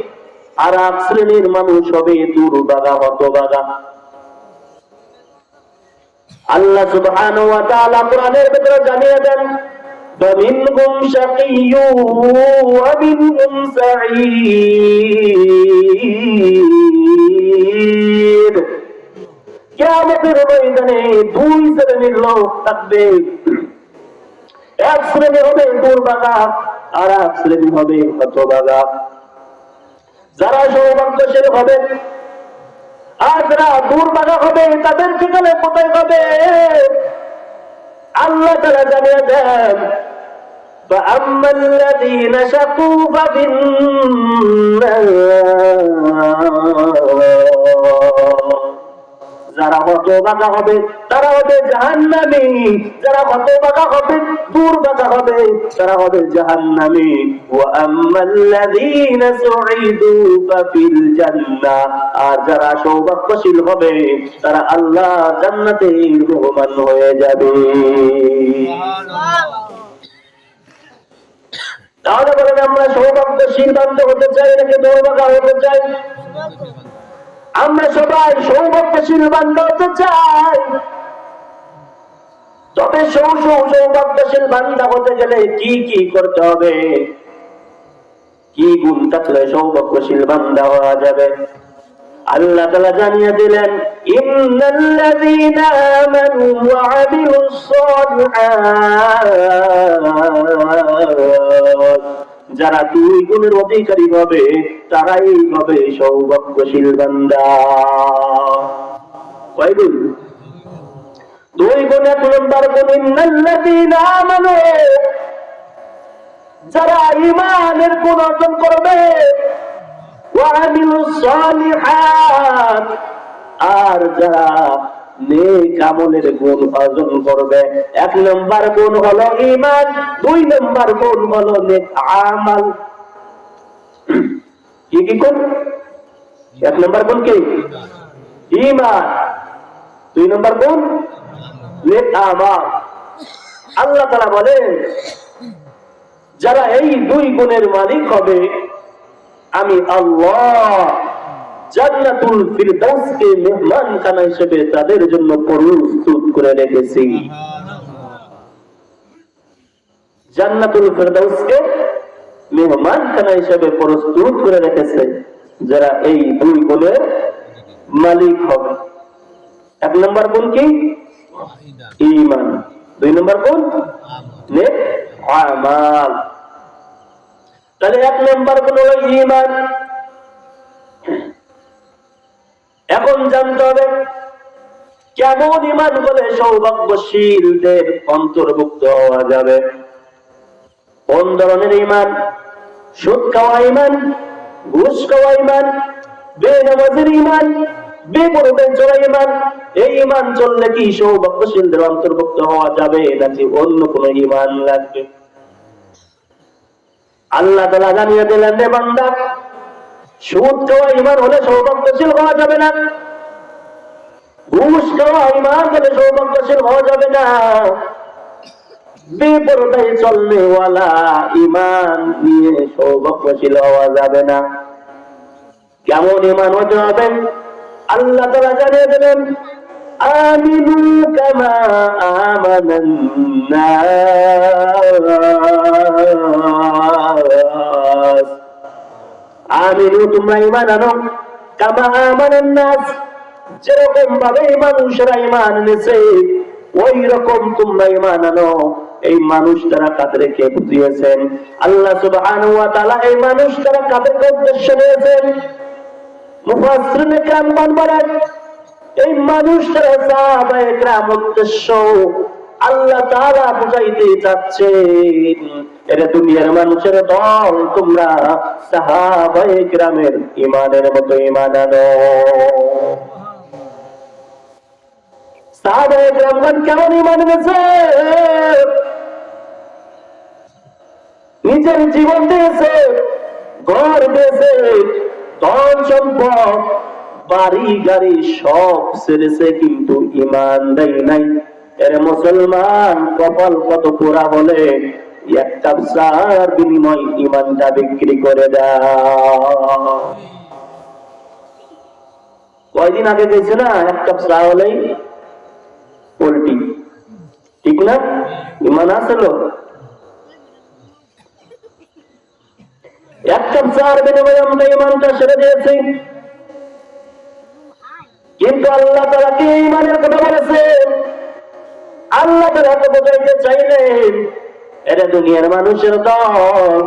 আর এক শ্রেণীর মানুষ হবে দুর্ভাগা হতভাগা। আল্লাহ সুবহানাহু ওয়া তাআলা কোরআনের ভিতরে জানিয়ে দেন, فَمِنْهُمْ شَقِيٌّ وَمِنْهُمْ سَعِيدٌ। কিয়ামতের ময়দানে দুই শ্রেণীর লোক থাকবে, এক শ্রেণী হবে দুর্ভাগা আর এক শ্রেণী হবে হতভাগা। যারা সৌভাগ্যশীল হবে আর যারা দুর্ভাগা হবে তাদের ঠিকানা কোথায় হবে? আল্লাহ তাআলা জানিয়ে দেন, فَأَمَّا الَّذِينَ شَقُوا فَفِي النَّارِ। যারা হতভাগা হবে তারা হবে জাহান্নামী, যারা হতভাগা হবে দুর্ভাগা হবে তারা হবে জাহান্নামী। ওয়া আম্মাল্লাযীনা সুঈদু ফাফিল জান্নাহ। আর যারা সৌভাগ্যশীল হবে তারা আল্লাহ জান্নাতে মেহমান হয়ে যাবে। তাহলে বলেন, আমরা সৌভাগ্যশীল বান্দা হতে চাই নাকি দুর্ভাগা হতে চাই? আমরা সবাই সৌভাগ্যশীল বান্দা হতে চাই। তবে সৌভাগ্যশীল বান্দা হতে গেলে কি কি করতে হবে, কি গুণ থাকলে সৌভাগ্যশীল বান্দা হওয়া যাবে? আল্লাহ তাআলা জানিয়ে দিলেন, ইন্নাল্লাযীনা আমানু ওয়া আমিলুস সালিহাত। যারা দুই গুণের অধিকারী হবে তারাই হবে সৌভাগ্যশীল বান্দা। কয় গুণ? দুই গুণ। এক নম্বর গুণ ইন্নাল্লাযীনা আমানু, যারা ঈমানের গুণ অর্জন করবে ওয়ামিলুস সালিহাত, আর যারা নেক আমলের গুণ অর্জন করবে। এক নম্বর গুণ হলো ঈমান, দুই নম্বর গুণ হলো নেক আমল। কি কি গুণ? এক নম্বর গুণ কি? ঈমান। দুই নম্বর গুণ নেক আমল। আল্লাহ তাআলা বলেন যারা এই দুই গুণের মালিক হবে, আমি আল্লাহ জান্নাতুল ফিরদাউসকে মেহমানখানা হিসেবে তাদের জন্য প্রস্তুত করে রেখেছি। জান্নাতুল ফিরদাউসকে মেহমানখানা হিসেবে প্রস্তুত করে রেখেছে যারা এই দুই গুণের মালিক হবে। এক নম্বর গুণ কি? ঈমান। দুই নম্বর গুণ নেক আমল। তাহলে এক নম্বর গুণ হলো ঈমান। এখন জানতে হবে কেমন ঈমান হলে সৌভাগ্যশীলদের অন্তর্ভুক্ত হওয়া যাবে। কোন ধরনের ঈমান? সুদ খাওয়া ঈমান, ঘুষ খাওয়া ঈমান, বেনামাজির ঈমান, বেপরদায় চলা ঈমান। এই ঈমান চললে কি সৌভাগ্যশীলদের অন্তর্ভুক্ত হওয়া যাবে নাকি অন্য কোন ঈমান লাগবে? আল্লাহ তাআলা জানিয়ে দিলেন, রে বান্দা, সুদ খাওয়া ঈমান হলে সৌভাগ্যশীল হওয়া যাবে না, ঘুষ খাওয়া ঈমান হলে সৌভাগ্যশীল হওয়া যাবে না, বেপরদায় চলনে ওয়ালা ঈমান নিয়ে সৌভাগ্যশীল হওয়া যাবে না। কেমন ঈমান হতে হবে? আল্লাহ তাআলা জানিয়ে দিলেন, আমিনু কামা আমানান নাস। আমিনু, তোমরা ঈমান আনো, কামা আমানান নাস, যেরকম ভাবে মানুষেরা ঈমান এনেছে ওই রকম তোমরা ঈমান আনো। এই মানুষ তারা কাদেরকে বুঝিয়েছেন? আল্লাহ সুবহানাহু ওয়া তাআলা এই মানুষ তারা কাদেরকে উদ্দেশ্য নিয়েছেন? মুফাসসিরিনে কেরাম বলেন এই মানুষ তারা সাহাবায়ে কেরাম উদ্দেশ্য আল্লাহ তাআলা বুঝাইতে চাচ্ছেন, এরা দুনিয়ার মানুষের দল, তোমরা সাহাবায়ে কেরামের ঈমানের মতো ঈমান আনো। সাহাবায়ে কেরামগণ কেমন ঈমান এনেছে? নিজের জীবন দিয়েছে, ঘর দিয়েছে, ধন সম্পদ, বাড়ি গাড়ি সব ছেড়েছে, কিন্তু ঈমান দেয় নাই। এর মুসলমান কপাল কত পোড়া বলে এক কাপ চার বিনিময় ঈমানটা বিক্রি করে দেয়। কয়দিন আগে গেছে না, এক কাপ চা হলেই পোল্ট্রি, ঠিক না? ঈমান আসল। এক কাপ চার বিনিময়ে আমরা ঈমানটা ছেড়ে দিয়েছি। কিন্তু আল্লাহ তাআলা কি ঈমানের কথা বলেছেন? আল্লাহ তাআলা তো বোঝাইতে চাইলেন এরা দুনিয়ার মানুষের দল,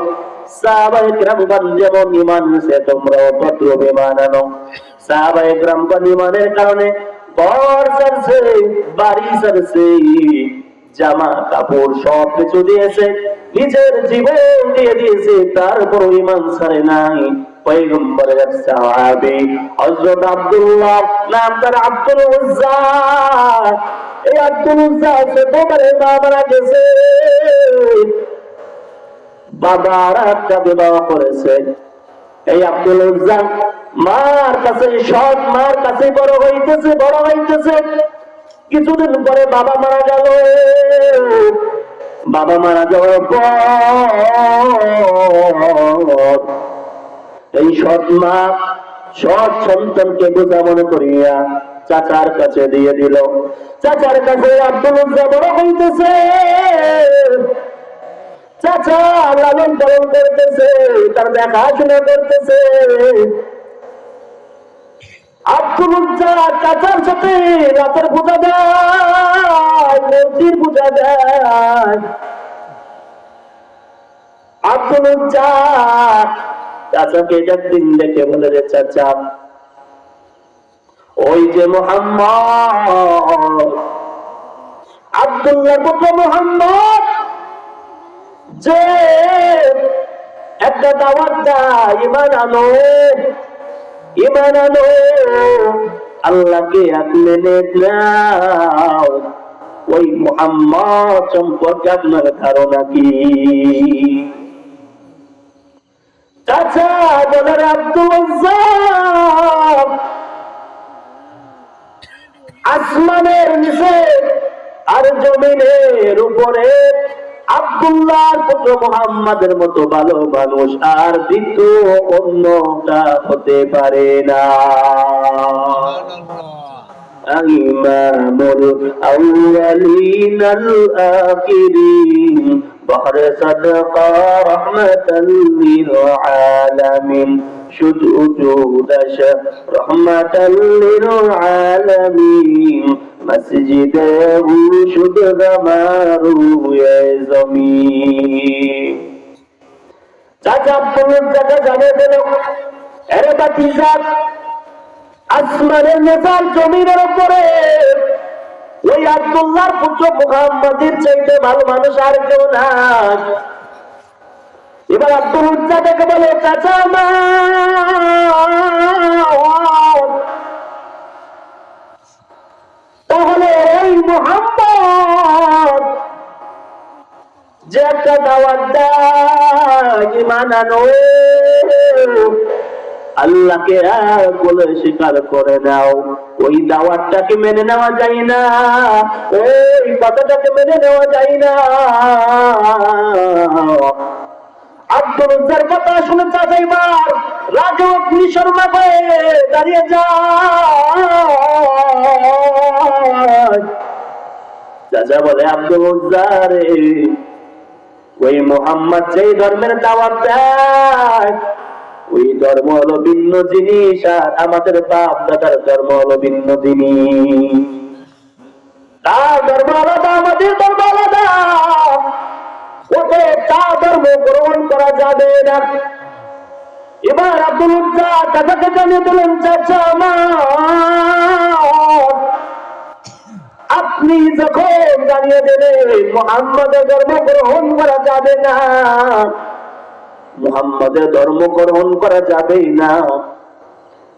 সাহাবায়ে কেরামগণ যেমন ঈমান এনেছে তোমরাও তদ্রূপ ঈমান আনো। সাহাবায়ে কেরামগণ ঈমানের কারণে ঘর ছাড়ছে, বাড়ি ছাড়ছে, জামা কাপড় সব কিছু দিয়েছে, নিজের জীবন দিয়ে দিয়েছে, তারপর ঈমান ছাড়ে নাই। পয়গম্বরের এক সাহাবী হযরত আব্দুল্লাহ, নাম তার আব্দুল উজ্জা। এই আব্দুল উজ্জা ছোটবেলায় মা মারা গেছে, বাবা আর একটা বিবাহ করেছে। এই আব্দুল উজ্জা মার কাছে, সৎ মার কাছে বড় হইতেছে। কিছুদিন পরে বাবা মারা গেল। বাবা মারা যাওয়ার পর এই সৎ মা সৎ সন্তানকে বোঝা মনে করিয়া চাচার কাছে দিয়ে দিল। চাচার কাছে আব্দুল উজ্জা বড় হইতেছে, চাচা লালন পালন করতেছে, তার দেখাশোনা করতেছে। আব্দুল উজ্জা চাচার সাথে রাতের পূজা দেয়, মূর্তির পূজা দেয়। আব্দুল উজ্জা চাচাকে একদিন দেখে বলে, রে চাচা, ওই যে মুহাম্মদ, আব্দুল্লাহ পুত্র মুহাম্মদ যে একটা দাওয়াত দেয়, ঈমান আনো, ঈমান আনো, আল্লাহকে এক মেনে নাও, ওই মুহাম্মদ সম্পর্কে আপনার ধারণা কি? চাচা বলেন আব্দুল রাজ্জাক, আসমানের নিচে আর জমিনের উপরে আব্দুল্লাহর পুত্র মুহাম্মাদের মতো ভালো মানুষ আর দ্বিতীয় অন্যটা হতে পারে না। ইমামুল আউয়ালিনাল আখিরিন, বহরে সাদকা রাহমাতাল লিল আলামিন, শুধু রহমাতাল লিল আলামিন, মসজিদে শুধু গামারু জমিন। চাচা আব্দুল চাচা জানে দিল, এরে বাতিজা, আসমানের নেতার জমিনের উপরে ওই আব্দুল্লাহর পুত্র মুহাম্মাদের চাইতে ভালো মানুষ আর কেউ নাই। এবার আব্দুল উজ্জাকে বলে, চাচা তাহলে ওই মুহাম্মদ যে একটা দাওয়াত দেয়, ঈমান আনো, আল্লাহকে এক বলে স্বীকার করে নাও, ওই দাওয়াতটাকে মেনে নেওয়া যায় না, ওই কথাটাকে মেনে নেওয়া যায় না। আব্দুল উজ্জার কথা শুনে চাচা এবার রাগে অগ্নি শর্মা হয়ে দাঁড়িয়ে যায়। চাচা বলে, আব্দুল উজ্জা রে, ওই মুহাম্মদ যেই ধর্মের দাওয়াত দেয়, ওই ধর্ম হলো ভিন্ন জিনিস, আর আমাদের বাপ দাদার ধর্ম হলো ভিন্ন জিনিস। তার ধর্ম আলাদা, আমাদের ধর্ম আলাদা, ওদের তার ধর্ম গ্রহণ করা যাবে না। এবার আব্দুল উজ্জা চাচাকে জানিয়ে দিলেন, চাচা আমার, আপনি যখন জানিয়ে দিলেন মুহাম্মাদের ধর্ম গ্রহণ করা যাবে না, মুহাম্মাদের ধর্ম গ্রহণ করা যাবে না,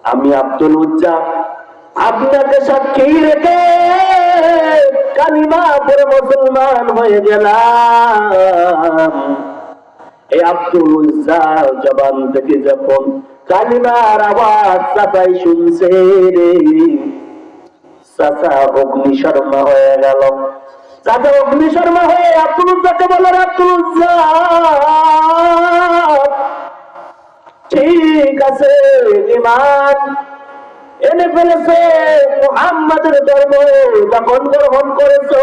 আমি আব্দুল উজ্জা আপনাকে সাক্ষী রেখে কালিমা পড়ে মুসলমান হয়ে গেলাম। এই আব্দুল উজ্জার জবান থেকে যখন কালিমার আওয়াজ চাচাই শুনছে রে, চাচা অগ্নি শর্মা হয়ে গেল। চাচা অগ্নি শর্মা হয়ে আব্দুল উজ্জাকে বলেন, আব্দুল উজ্জা ঠিক আছে, ঈমান এনে ফেলেছে, মুহাম্মাদের ধর্ম যখন গ্রহণ করেছো,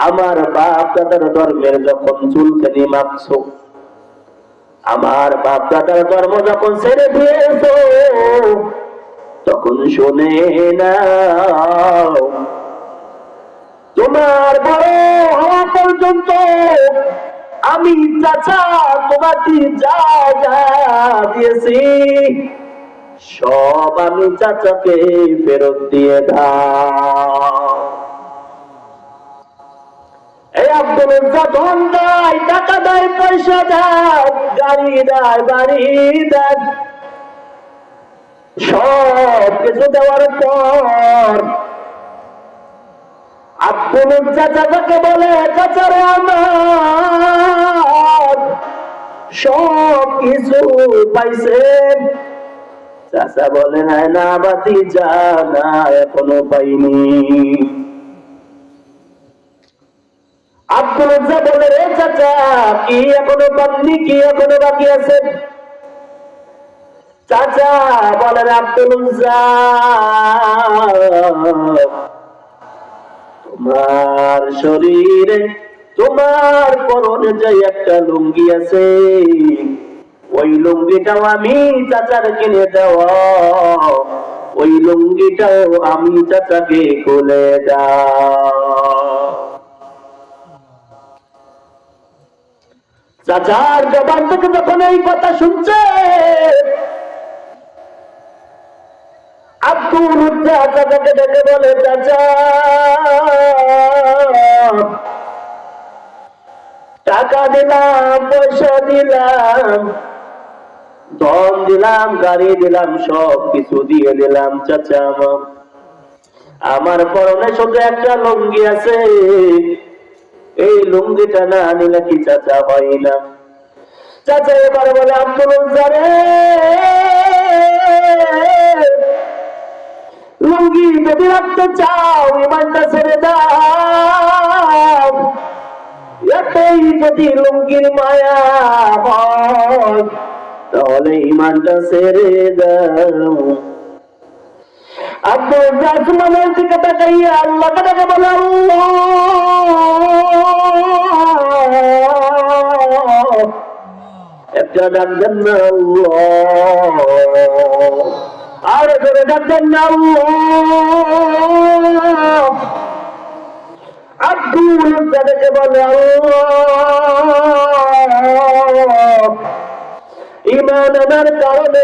আমার বাপ দাদার ধর্মের যখন চুলকানি মাপছো, আমার বাপ দাদার ধর্ম যখন ছেড়ে দিয়েছো, তখন শুনে নাও, তোমার বড় হওয়া পর্যন্ত আমি চাচা তোমাকে যা যা দিয়েছি সব আমি চাচাকে ফেরত দিয়ে দাও। এই আব্দুল উজ্জা ধন দেয়, টাকা দেয়, পয়সা দেয়, গাড়ি দেয়, বাড়ি দেয়, সব কিছু দেওয়ার পর আব্দুল উজ্জা চাচাকে বলে, চাচারে আমার সব কিছু পাইছেন? চাচা বলে, না ভাতিজা, না এখনো পাইনি। আব্দুল উজ্জা বলে, রে চাচা, কি এখনো পাননি, কি এখনো বাকি আছে? চাচা বলেন, আব্দুল উজ্জা, তোমার শরীরে, তোমার পরনে যে একটা লুঙ্গি আছে, ওই লুঙ্গিটাও আমি চাচার কিনে দেওয়া, ওই লুঙ্গিটাও আমি চাচাকে খুলে দাও। চাচার জবান থেকে যখন এই কথা শুনছে, আব্দুল উজ্জা চাচাকে ডেকে বলে, চাচা টাকা দিলাম, পয়সা দিলাম, ধন দিলাম, গাড়ি দিলাম, সব কিছু দিয়ে দিলাম। চাচা আমার পরনে শুধু একটা লুঙ্গি আছে, এই লুঙ্গিটা না নিলে কি চাচা হয় না? চাচা এবার বলে, আব্দুল উজ্জারে লুঙ্গি যদি রাখতে চাও, ইমানটা ছেড়ে দাও। এতই যদি লুঙ্গির মায়া হয়, তাহলে ইমানটা ছেড়ে দাও। আব্দুল আসমানের দিকে তাকাইয়া আল্লাহকে ডেকে বলে, আল্লাহ, একটা ডাক দেন না আল্লাহ, আর ধরে ডাক দেন না আল্লাহ। আব্দুল ডেকে বলে, আল্লাহ, ঈমান আনার কারণে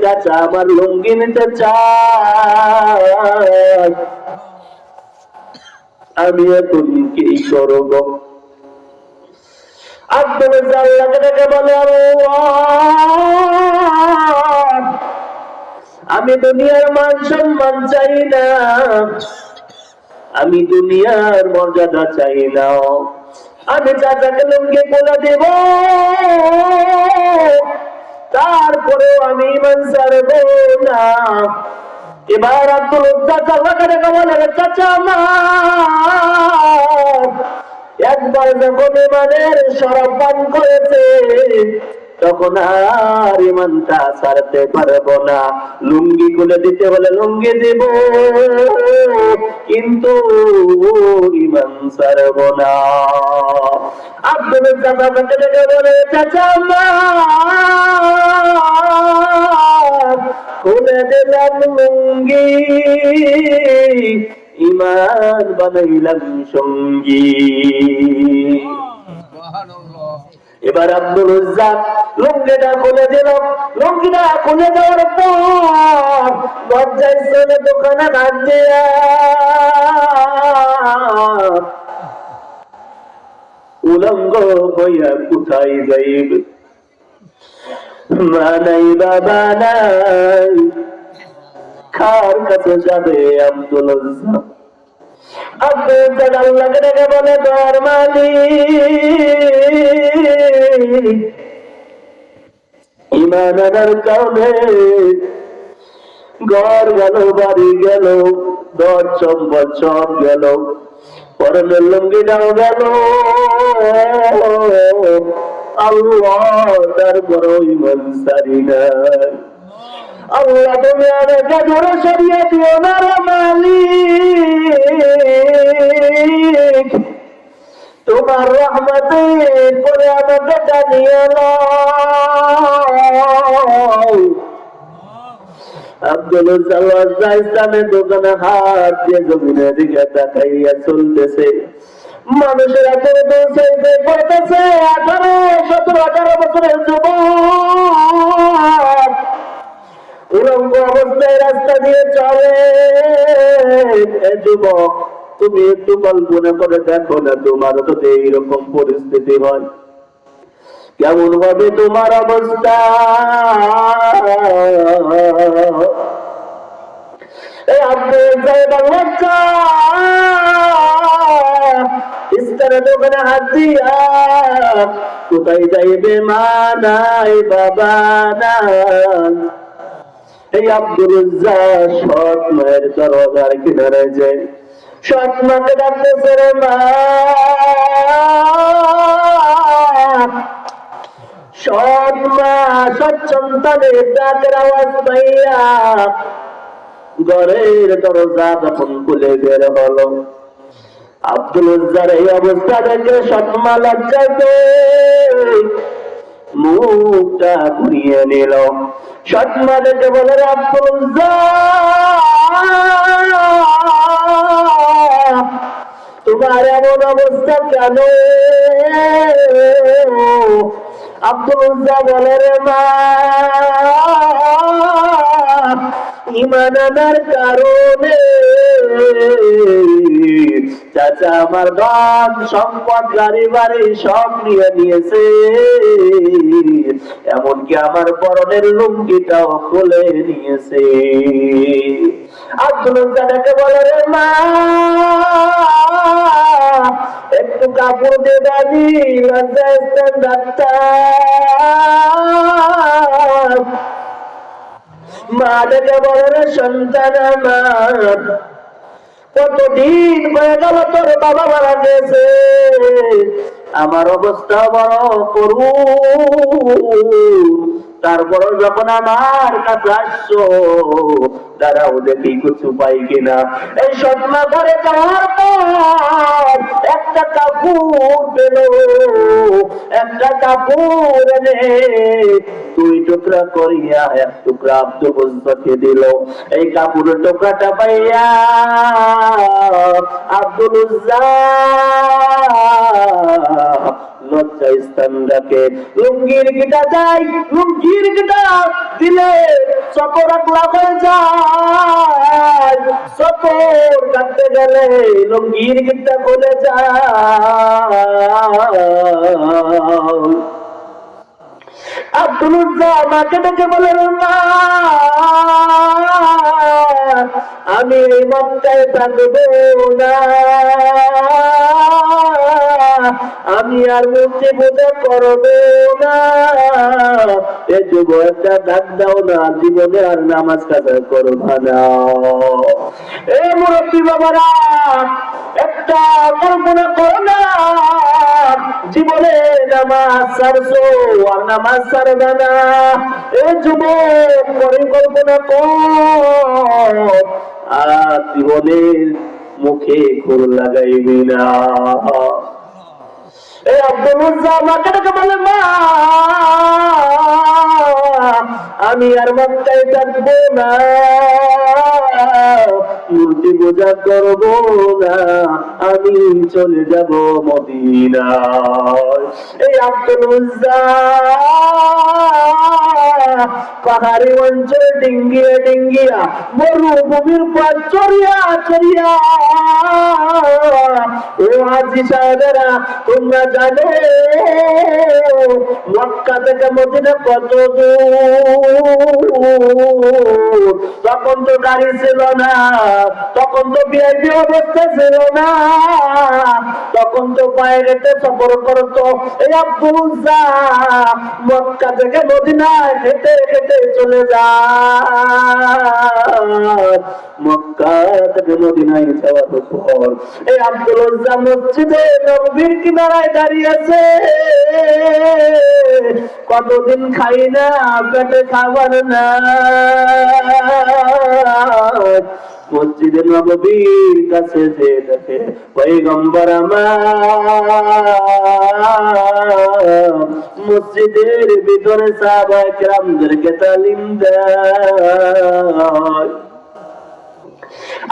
চাচা আমার লুঙ্গি নিতে চায়, আমি এখন কি করব? আব্দুল আল্লাহকে ডেকে বলে, আল্লাহ, আমি দুনিয়ার মান সম্মান চাই না, আমি দুনিয়ার মর্যাদা চাই না, আমি চাচাকে লুঙ্গি বলে দেব, তারপরেও আমি ঈমান ছাড়বো না। এবার আব্দুল চাচা আল্লাহকে ডেকে বলে, চাচা আমার একবার যখন ঈমানের শরাব পান করেছে, তখন আর ঈমানটা ছাড়তে পারবো না। লুঙ্গি খুলে দিতে বলে লুঙ্গি দেব, কিন্তু ঈমান ছাড়বো না। আব্দুল চাচাকে ডেকে বলে, চাচা আমার খুলে দিলাম লুঙ্গি, ঈমান বানাইলাম সঙ্গী। এবার আব্দুল উজ্জাক লুঙ্গিটা খুলে দিল। লুঙ্গিটা খুলে দেওয়ার পর লজ্জায় চলে দোকানে হাত দিয়া উলঙ্গ হইয়া কোথায় যাইবে? মা নাই, বাবা নাই, কার কাছে যাবে আব্দুল উজ্জাক? আব্দুল আল্লাহকে ডেকে বলে, ঘর মালিক, ঈমান আনার কারণে ঘর গেল, বাড়ি গেল, দর সম্পদ সব গেল, পরনের লুঙ্গিটাও গেল। আল্লাহ তারপরও ঈমান ছাড়ি না। আল্লাহ তুমি আমাকে ধরে সরিয়ে দিও না রে মালিক, তোমার রহমতে করে আমাকে জানিয়ে নাও। আব্দুল ইসলামের দোকানে হাত দিয়ে জমিনের দিকে তাকাইয়া চলতেছে। মানুষের এত দৌড়াইতে পড়তেছে, 18-17-18 বছরের যুবক উলঙ্গ অবস্থায় রাস্তা দিয়ে চলে। যুবক, তুমি একটু কল্পনা করে দেখো না, তোমারও যদি এইরকম পরিস্থিতি হয়, কেমন হবে তোমার অবস্থা? দোকানে হাত দিয়া কোথায় যাইবে? মা নাই, বাবা নাই। এই আব্দুল উজ্জাক সৎ মায়ের দরজার কিনারে যায়, সৎ মাকে ডাকতেছে, রে মা। সৎ মা সৎ সন্তানের ডাকের আওয়াজ পাইয়া ঘরের দরজা যখন খুলে বের হলো, আব্দুল উজ্জার এই অবস্থা দেখে সৎ মা লজ্জাতে মুখটা ঘুরিয়ে নিল। সৎ মা দেখে বলে, আব্দুল উজ্জাক, তোমার এমন অবস্থা কেন? আব্দুল উজ্জাক বলে, রে মা, ঈমান আনার কারণে চাচা আমার ধন সম্পদ গাড়ি বাড়ি সব নিয়ে নিয়েছে, এমনকি আমার পরনের লুঙ্গিটাও খুলে নিয়েছে। আব্দুল উজ্জাকে বলে, রে মা একটু কাপড় দিয়ে দাদি, লজ্জায় ডাক্তার। মা ডেকে বলে, রে সন্তান আমার কতদিন হয়ে গেল তোর বাবা মারা গেছে, আমার অবস্থা বড় করুণ, তারপর যখন আমার কাছে আসছো দাঁড়াও দেখি কিছু পাই কিনা। এই সৎমা ঘরে যাওয়ার পর একটা কাপড় পেল, একটা কাপড় এনে দুই টুকরা করিয়া এক টুকরা আব্দুল উজ্জাকে দিল। এই কাপড়ের টুকরাটা পাইয়া আব্দুল উজ্জা লজ্জা স্থান রাখে, লুঙ্গির গিটা যায়, লুঙ্গির গিটা দিলে চকর আকলা হয়ে যায়, চকর কাটতে গেলে লুঙ্গির গিটা খুলে যায়। আব্দুল উজ্জা মাকে ডেকে বলে, মা আমি এই মক্কায় থাকবো না, আমি আর মূর্তি পূজা করবো না। এ যুব একটা ডাক দাও না, জীবনে আর নামাজ কাজা করবা না। এ মুরব্বী বাবারা একটা কল্পনা করো না, জীবনে নামাজ ছাড়ছো আর নামাজ ছাড়বে না। এ যুবক পরিকল্পনা কর, আর জীবনের মুখে খুর লাগাইবি না। এই আব্দুল উজ্জা মাকে ডেকে বলে, মা আমি আর মক্কায় থাকবো না, মূর্তি পূজা করবো না, আমি চলে যাব মদিনায়। এই আব্দুল উজ্জা পাহাড়ি অঞ্চলে ডিঙ্গিয়া ডিঙ্গিয়া মরুভূমির পথ চড়িয়া চড়িয়া, ও হাজী সাহেবেরা তোমরা জানো মক্কা থেকে মদিনা কত দূর? তখন তো গাড়ি ছিল না, তখন তো ভিআইপি অবস্থা ছিল না, তখন তো পায়ে হেঁটে সফর করতো। এই আব্দুল উজ্জা মক্কা থেকে মদিনা হেঁটে হেঁটে চলে যায়। মক্কা থেকে মদিনায় যাওয়ার পর এই আব্দুল উজ্জা মসজিদে নববীর কিনারায় দাঁড়িয়ে আছে। কতদিন খাই না, পেটে খাবার না, মসজিদে নববীর কাছে যে দেখে পয়গম্বর আমার মসজিদের ভিতরে সাহাবায়ে কেরামদেরকে তালিম দেয়।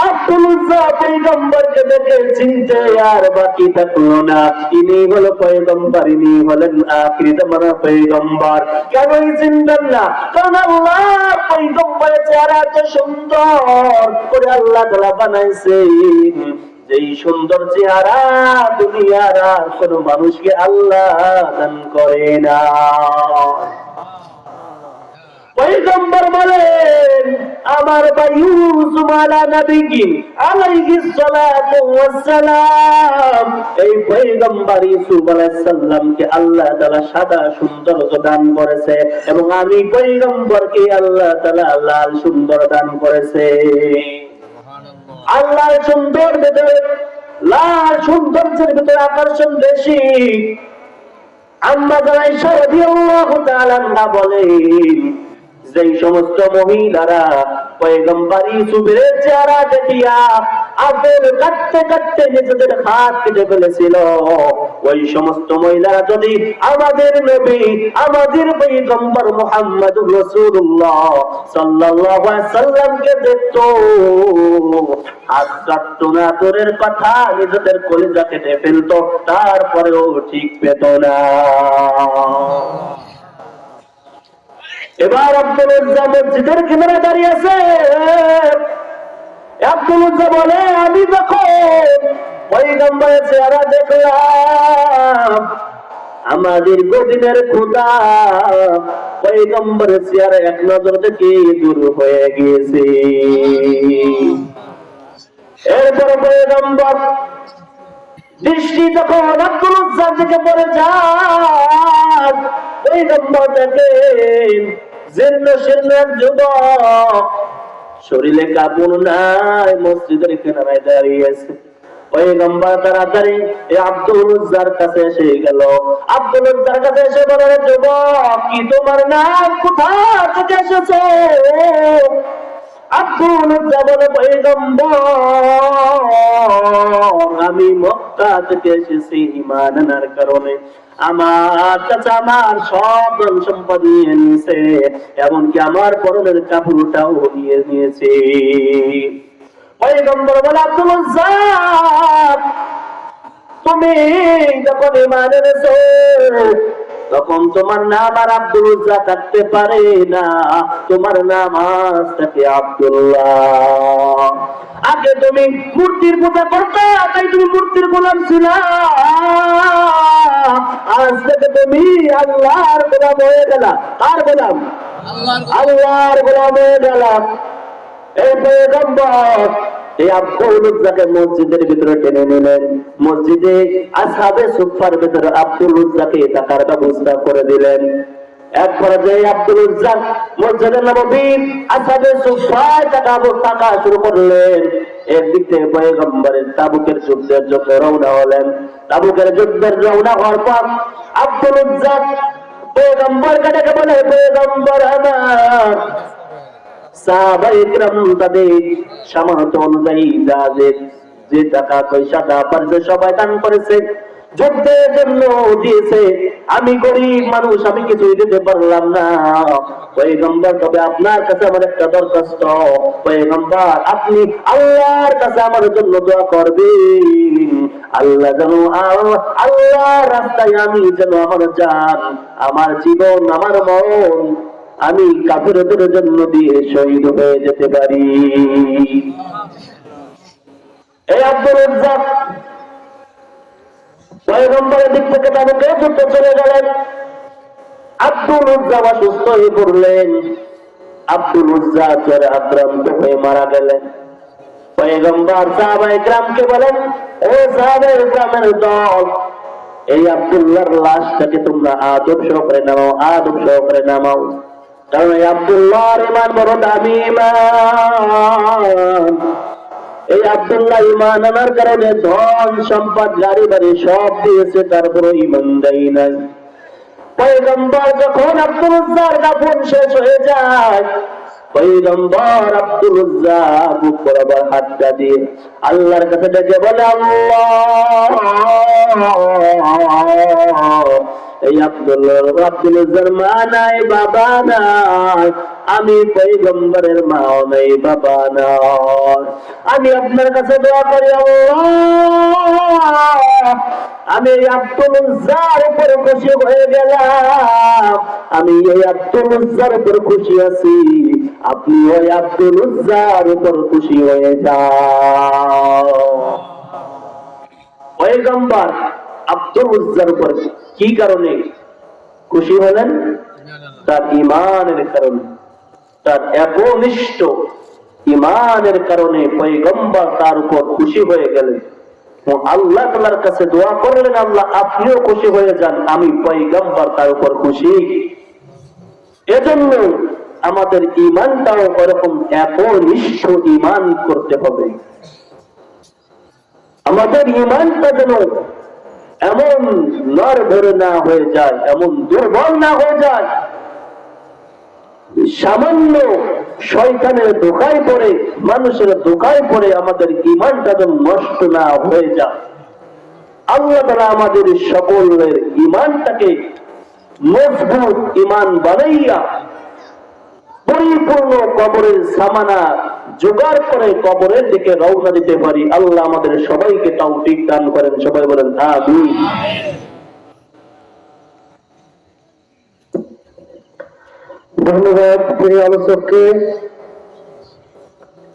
আব্দুল উজ্জা পয়গম্বরকে দেখে চিনতে আর বাকি থাকলো না, ইনি হলো পয়গম্বর, ইনি হলেন আখিরি জামানার পয়গম্বর। কেনই চিনবেন না? কারণ আল্লাহ পয়গম্বরের চেহারা এত সুন্দর করে আল্লাহ তাআলা বানাইছে, যেই সুন্দর চেহারা দুনিয়ার আর কোন মানুষকে আল্লাহ দান করে না। পয়গম্বর বলেন, আমার ভাই ইউসুফ আলা নবী আলাইহিস সালাতু ওয়াস সালাম, এই পয়গম্বর ইউসুফ আলাইহিস সালামকে আল্লাহ তাআলা সাদা সুন্দর দান করেছে, এবং আমি পয়গম্বরকে আল্লাহ তাআলা লাল সুন্দর দান করেছে। আল্লাহ সুন্দর ভিতরে লাল সৌন্দর্যের ভিতরে আকর্ষণ বেশি। আম্মা আয়েশা রাদিয়াল্লাহু তাআলা আনহা বলেন, যেই সমস্ত মহিলারা পয়গম্বর ইউসুফের চেহারা দেখিয়া আপেল কাটতে কাটতে নিজেদের হাত কেটে ফেলেছিল, ওই সমস্ত মহিলারা যদি আমাদের নবী আমাদের পয়গম্বর মুহাম্মদুর রাসূলুল্লাহ সাল্লাল্লাহু আলাইহি সাল্লামকে দেখতো, হাত কাটতো না দূরের কথা, নিজেদের কলিজা কেটে ফেলতো, তারপরেও ঠিক পেত না। এবার আব্দুল উজ্জা মসজিদের কিনারে দাঁড়িয়ে আছে। আব্দুল উজ্জা বলে, আমি যখন পয়গম্বরের চেহারা দেখলাম, আমাদের গদিনের খোদা পয়গম্বরের চেহারা এক নজর থেকে দূর হয়ে গিয়েছে। এরপর পয়গম্বর দৃষ্টি যখন আব্দুল উজ্জার দিকে পড়ে যায়, পয়গম্বর দেখেন জীর্ণ শীর্ণ এক যুবক, শরীরে কাপড় নাই, মসজিদের কিনারায় দাঁড়িয়ে আছে। পয়গম্বর তাড়াতাড়ি এই আব্দুল উজ্জার কাছে এসে গেল। আব্দুল উজ্জার কাছে এসে বলে, যুবক, কি তোমার নাম, কোথা থেকে এসেছো? আব্দুল উজ্জা বলে, পয়গম্বর, আমি মক্কা থেকে এসেছি ঈমান আনার কারণে। আমার কাছে আমার সব ধন সম্পদ নিয়ে নিয়েছে, এমনকি আমার পরনের কাপড়টাও নিয়ে নিয়েছে। পয়গম্বর বলে, আব্দুল উজ্জা, তুমি যখন ঈমান এনেছো তখন তোমার নাম আর আব্দুল উজ্জা থাকতে পারে না, তোমার নাম আজ থেকে আব্দুল্লাহ। আগে তুমি মূর্তির পূজা করতে, তাই তুমি মূর্তির গোলাম ছিল, আজ থেকে তুমি আল্লাহর গোলাম হয়ে গেলা। কার গোলাম? আল্লাহর গোলাম হয়ে গেলাম। এই পয়গম্বর এই আব্দুল উজ্জাকে মসজিদের ভিতরে টেনে নিলেন। মসজিদে আসহাবে সুফফার ভিতরে আব্দুল উজ্জাকে থাকার ব্যবস্থা করে দিলেন। এক পর্যায়ে আব্দুল উজ্জা মসজিদে নববীর আসহাবে সুফফায় থাকা শুরু করলেন। একদিক থেকে পয়গম্বরের তাবুকের যুদ্ধের জন্য রওনা হলেন। তাবুকের যুদ্ধের রওনা হওয়ার পর আব্দুল উজ্জা পয়গম্বরকে ডেকে বলে, পয়গম্বর আমার, সাহাবায়ে কিরাম তাদের সামর্থ্য অনুযায়ী যে টাকা পয়সাটা পারছে সবাই দান করেছে, যুদ্ধের জন্য দিয়েছে। আমি গরিব মানুষ, আমি কিছুই দিতে পারলাম না। পয়গম্বর, তবে আপনার কাছে আমার একটা দরখাস্ত। পয়গম্বর, আপনি আল্লাহর কাছে আমার জন্য দোয়া করবেন, আল্লাহ যেন আল্লাহর রাস্তায় আমি যেন আমার জান, আমার জীবন, আমার মন আমি কাফেরদের জন্য দিয়ে শহীদ হয়ে যেতে পারি। এই আব্দুল উজ্জা পয়গম্বরের দিক থেকে তাবুকে যুদ্ধে চলে গেলেন। আব্দুল উজ্জা অসুস্থ হয়ে পড়লেন। আব্দুল উজ্জা জ্বরে আক্রান্ত হয়ে মারা গেলেন। পয়গম্বর সাহাবায়ে কিরামকে বলেন, ও সাহাবায়ে কিরামের দল, এই আব্দুল্লাহর লাশটাকে তোমরা আদব সহকারে নামাও, আদব সহকারে নামাও। কারণ এই আব্দুল্লাহর ঈমান বড় দামি ঈমান। এই আব্দুল্লাহ ঈমান আনার কারণে ধন সম্পদ গাড়ি বাড়ি সব দিয়েছে, তারপরে ঈমান দেয় নাই। পয়গম্বর যখন আব্দুল উজ্জার দাফন শেষ হয়ে যায়, পয়গম্বর আব্দুল উজ্জা বুক বরাবর হাতটা দিয়ে আল্লাহর কাছে ডেকে বলে, আল্লাহ, এই আব্দুল উজ্জার মা নাই, বাবা নাই, আমি পয়গম্বরের মাও নাই, বাবা নাই, আমি আপনার কাছে দোয়া করি, আল্লাহ, আমি এই আব্দুল উজ্জার উপর খুশি হয়ে গেলাম, আমি এই আব্দুল উজ্জার উপর খুশি আছি, আপনি ওই আব্দুল উজ্জার উপর খুশি হয়ে যাও। পয়গম্বর আব্দুল উজ্জার উপর কি কারণে খুশি হলেন? তার ঈমানের কারণে, তার একনিষ্ঠ ঈমানের কারণে পয়গম্বর তার উপর খুশি হয়ে গেলেন। আল্লাহ তাআলার কাছে দোয়া করলেন, আল্লাহ আপনিও খুশি হয়ে যান, আমি পয়গম্বর তার উপর খুশি। এজন্য আমাদের ঈমানটাও এরকম একনিষ্ঠ ঈমান করতে হবে। আমাদের ঈমানটা যেন এমন নড়বড়ে না হয়ে যায়, এমন দুর্বল না হয়ে যায়, সামান্য শয়তানের ধোঁকায় পড়ে, মানুষের ধোঁকায় পড়ে আমাদের ঈমানটা যেন নষ্ট না হয়ে যায়। আল্লাহ তাআলা আমাদের সকলের ঈমানটাকে মজবুত ঈমান বানাইয়া পরিপূর্ণ কবরের সামানা জোগাড় করে কবরের দিকে রওনা দিতে পারি। আল্লাহ আমাদের সবাইকে তৌফিক দান করেন। সবাই বলেন আমিন। ধন্যবাদ প্রিয় আলোচককে।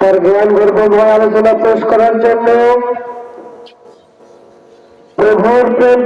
তার জ্ঞান গর্ভময় আলোচনা পেশ করার জন্য প্রভুর প্রেম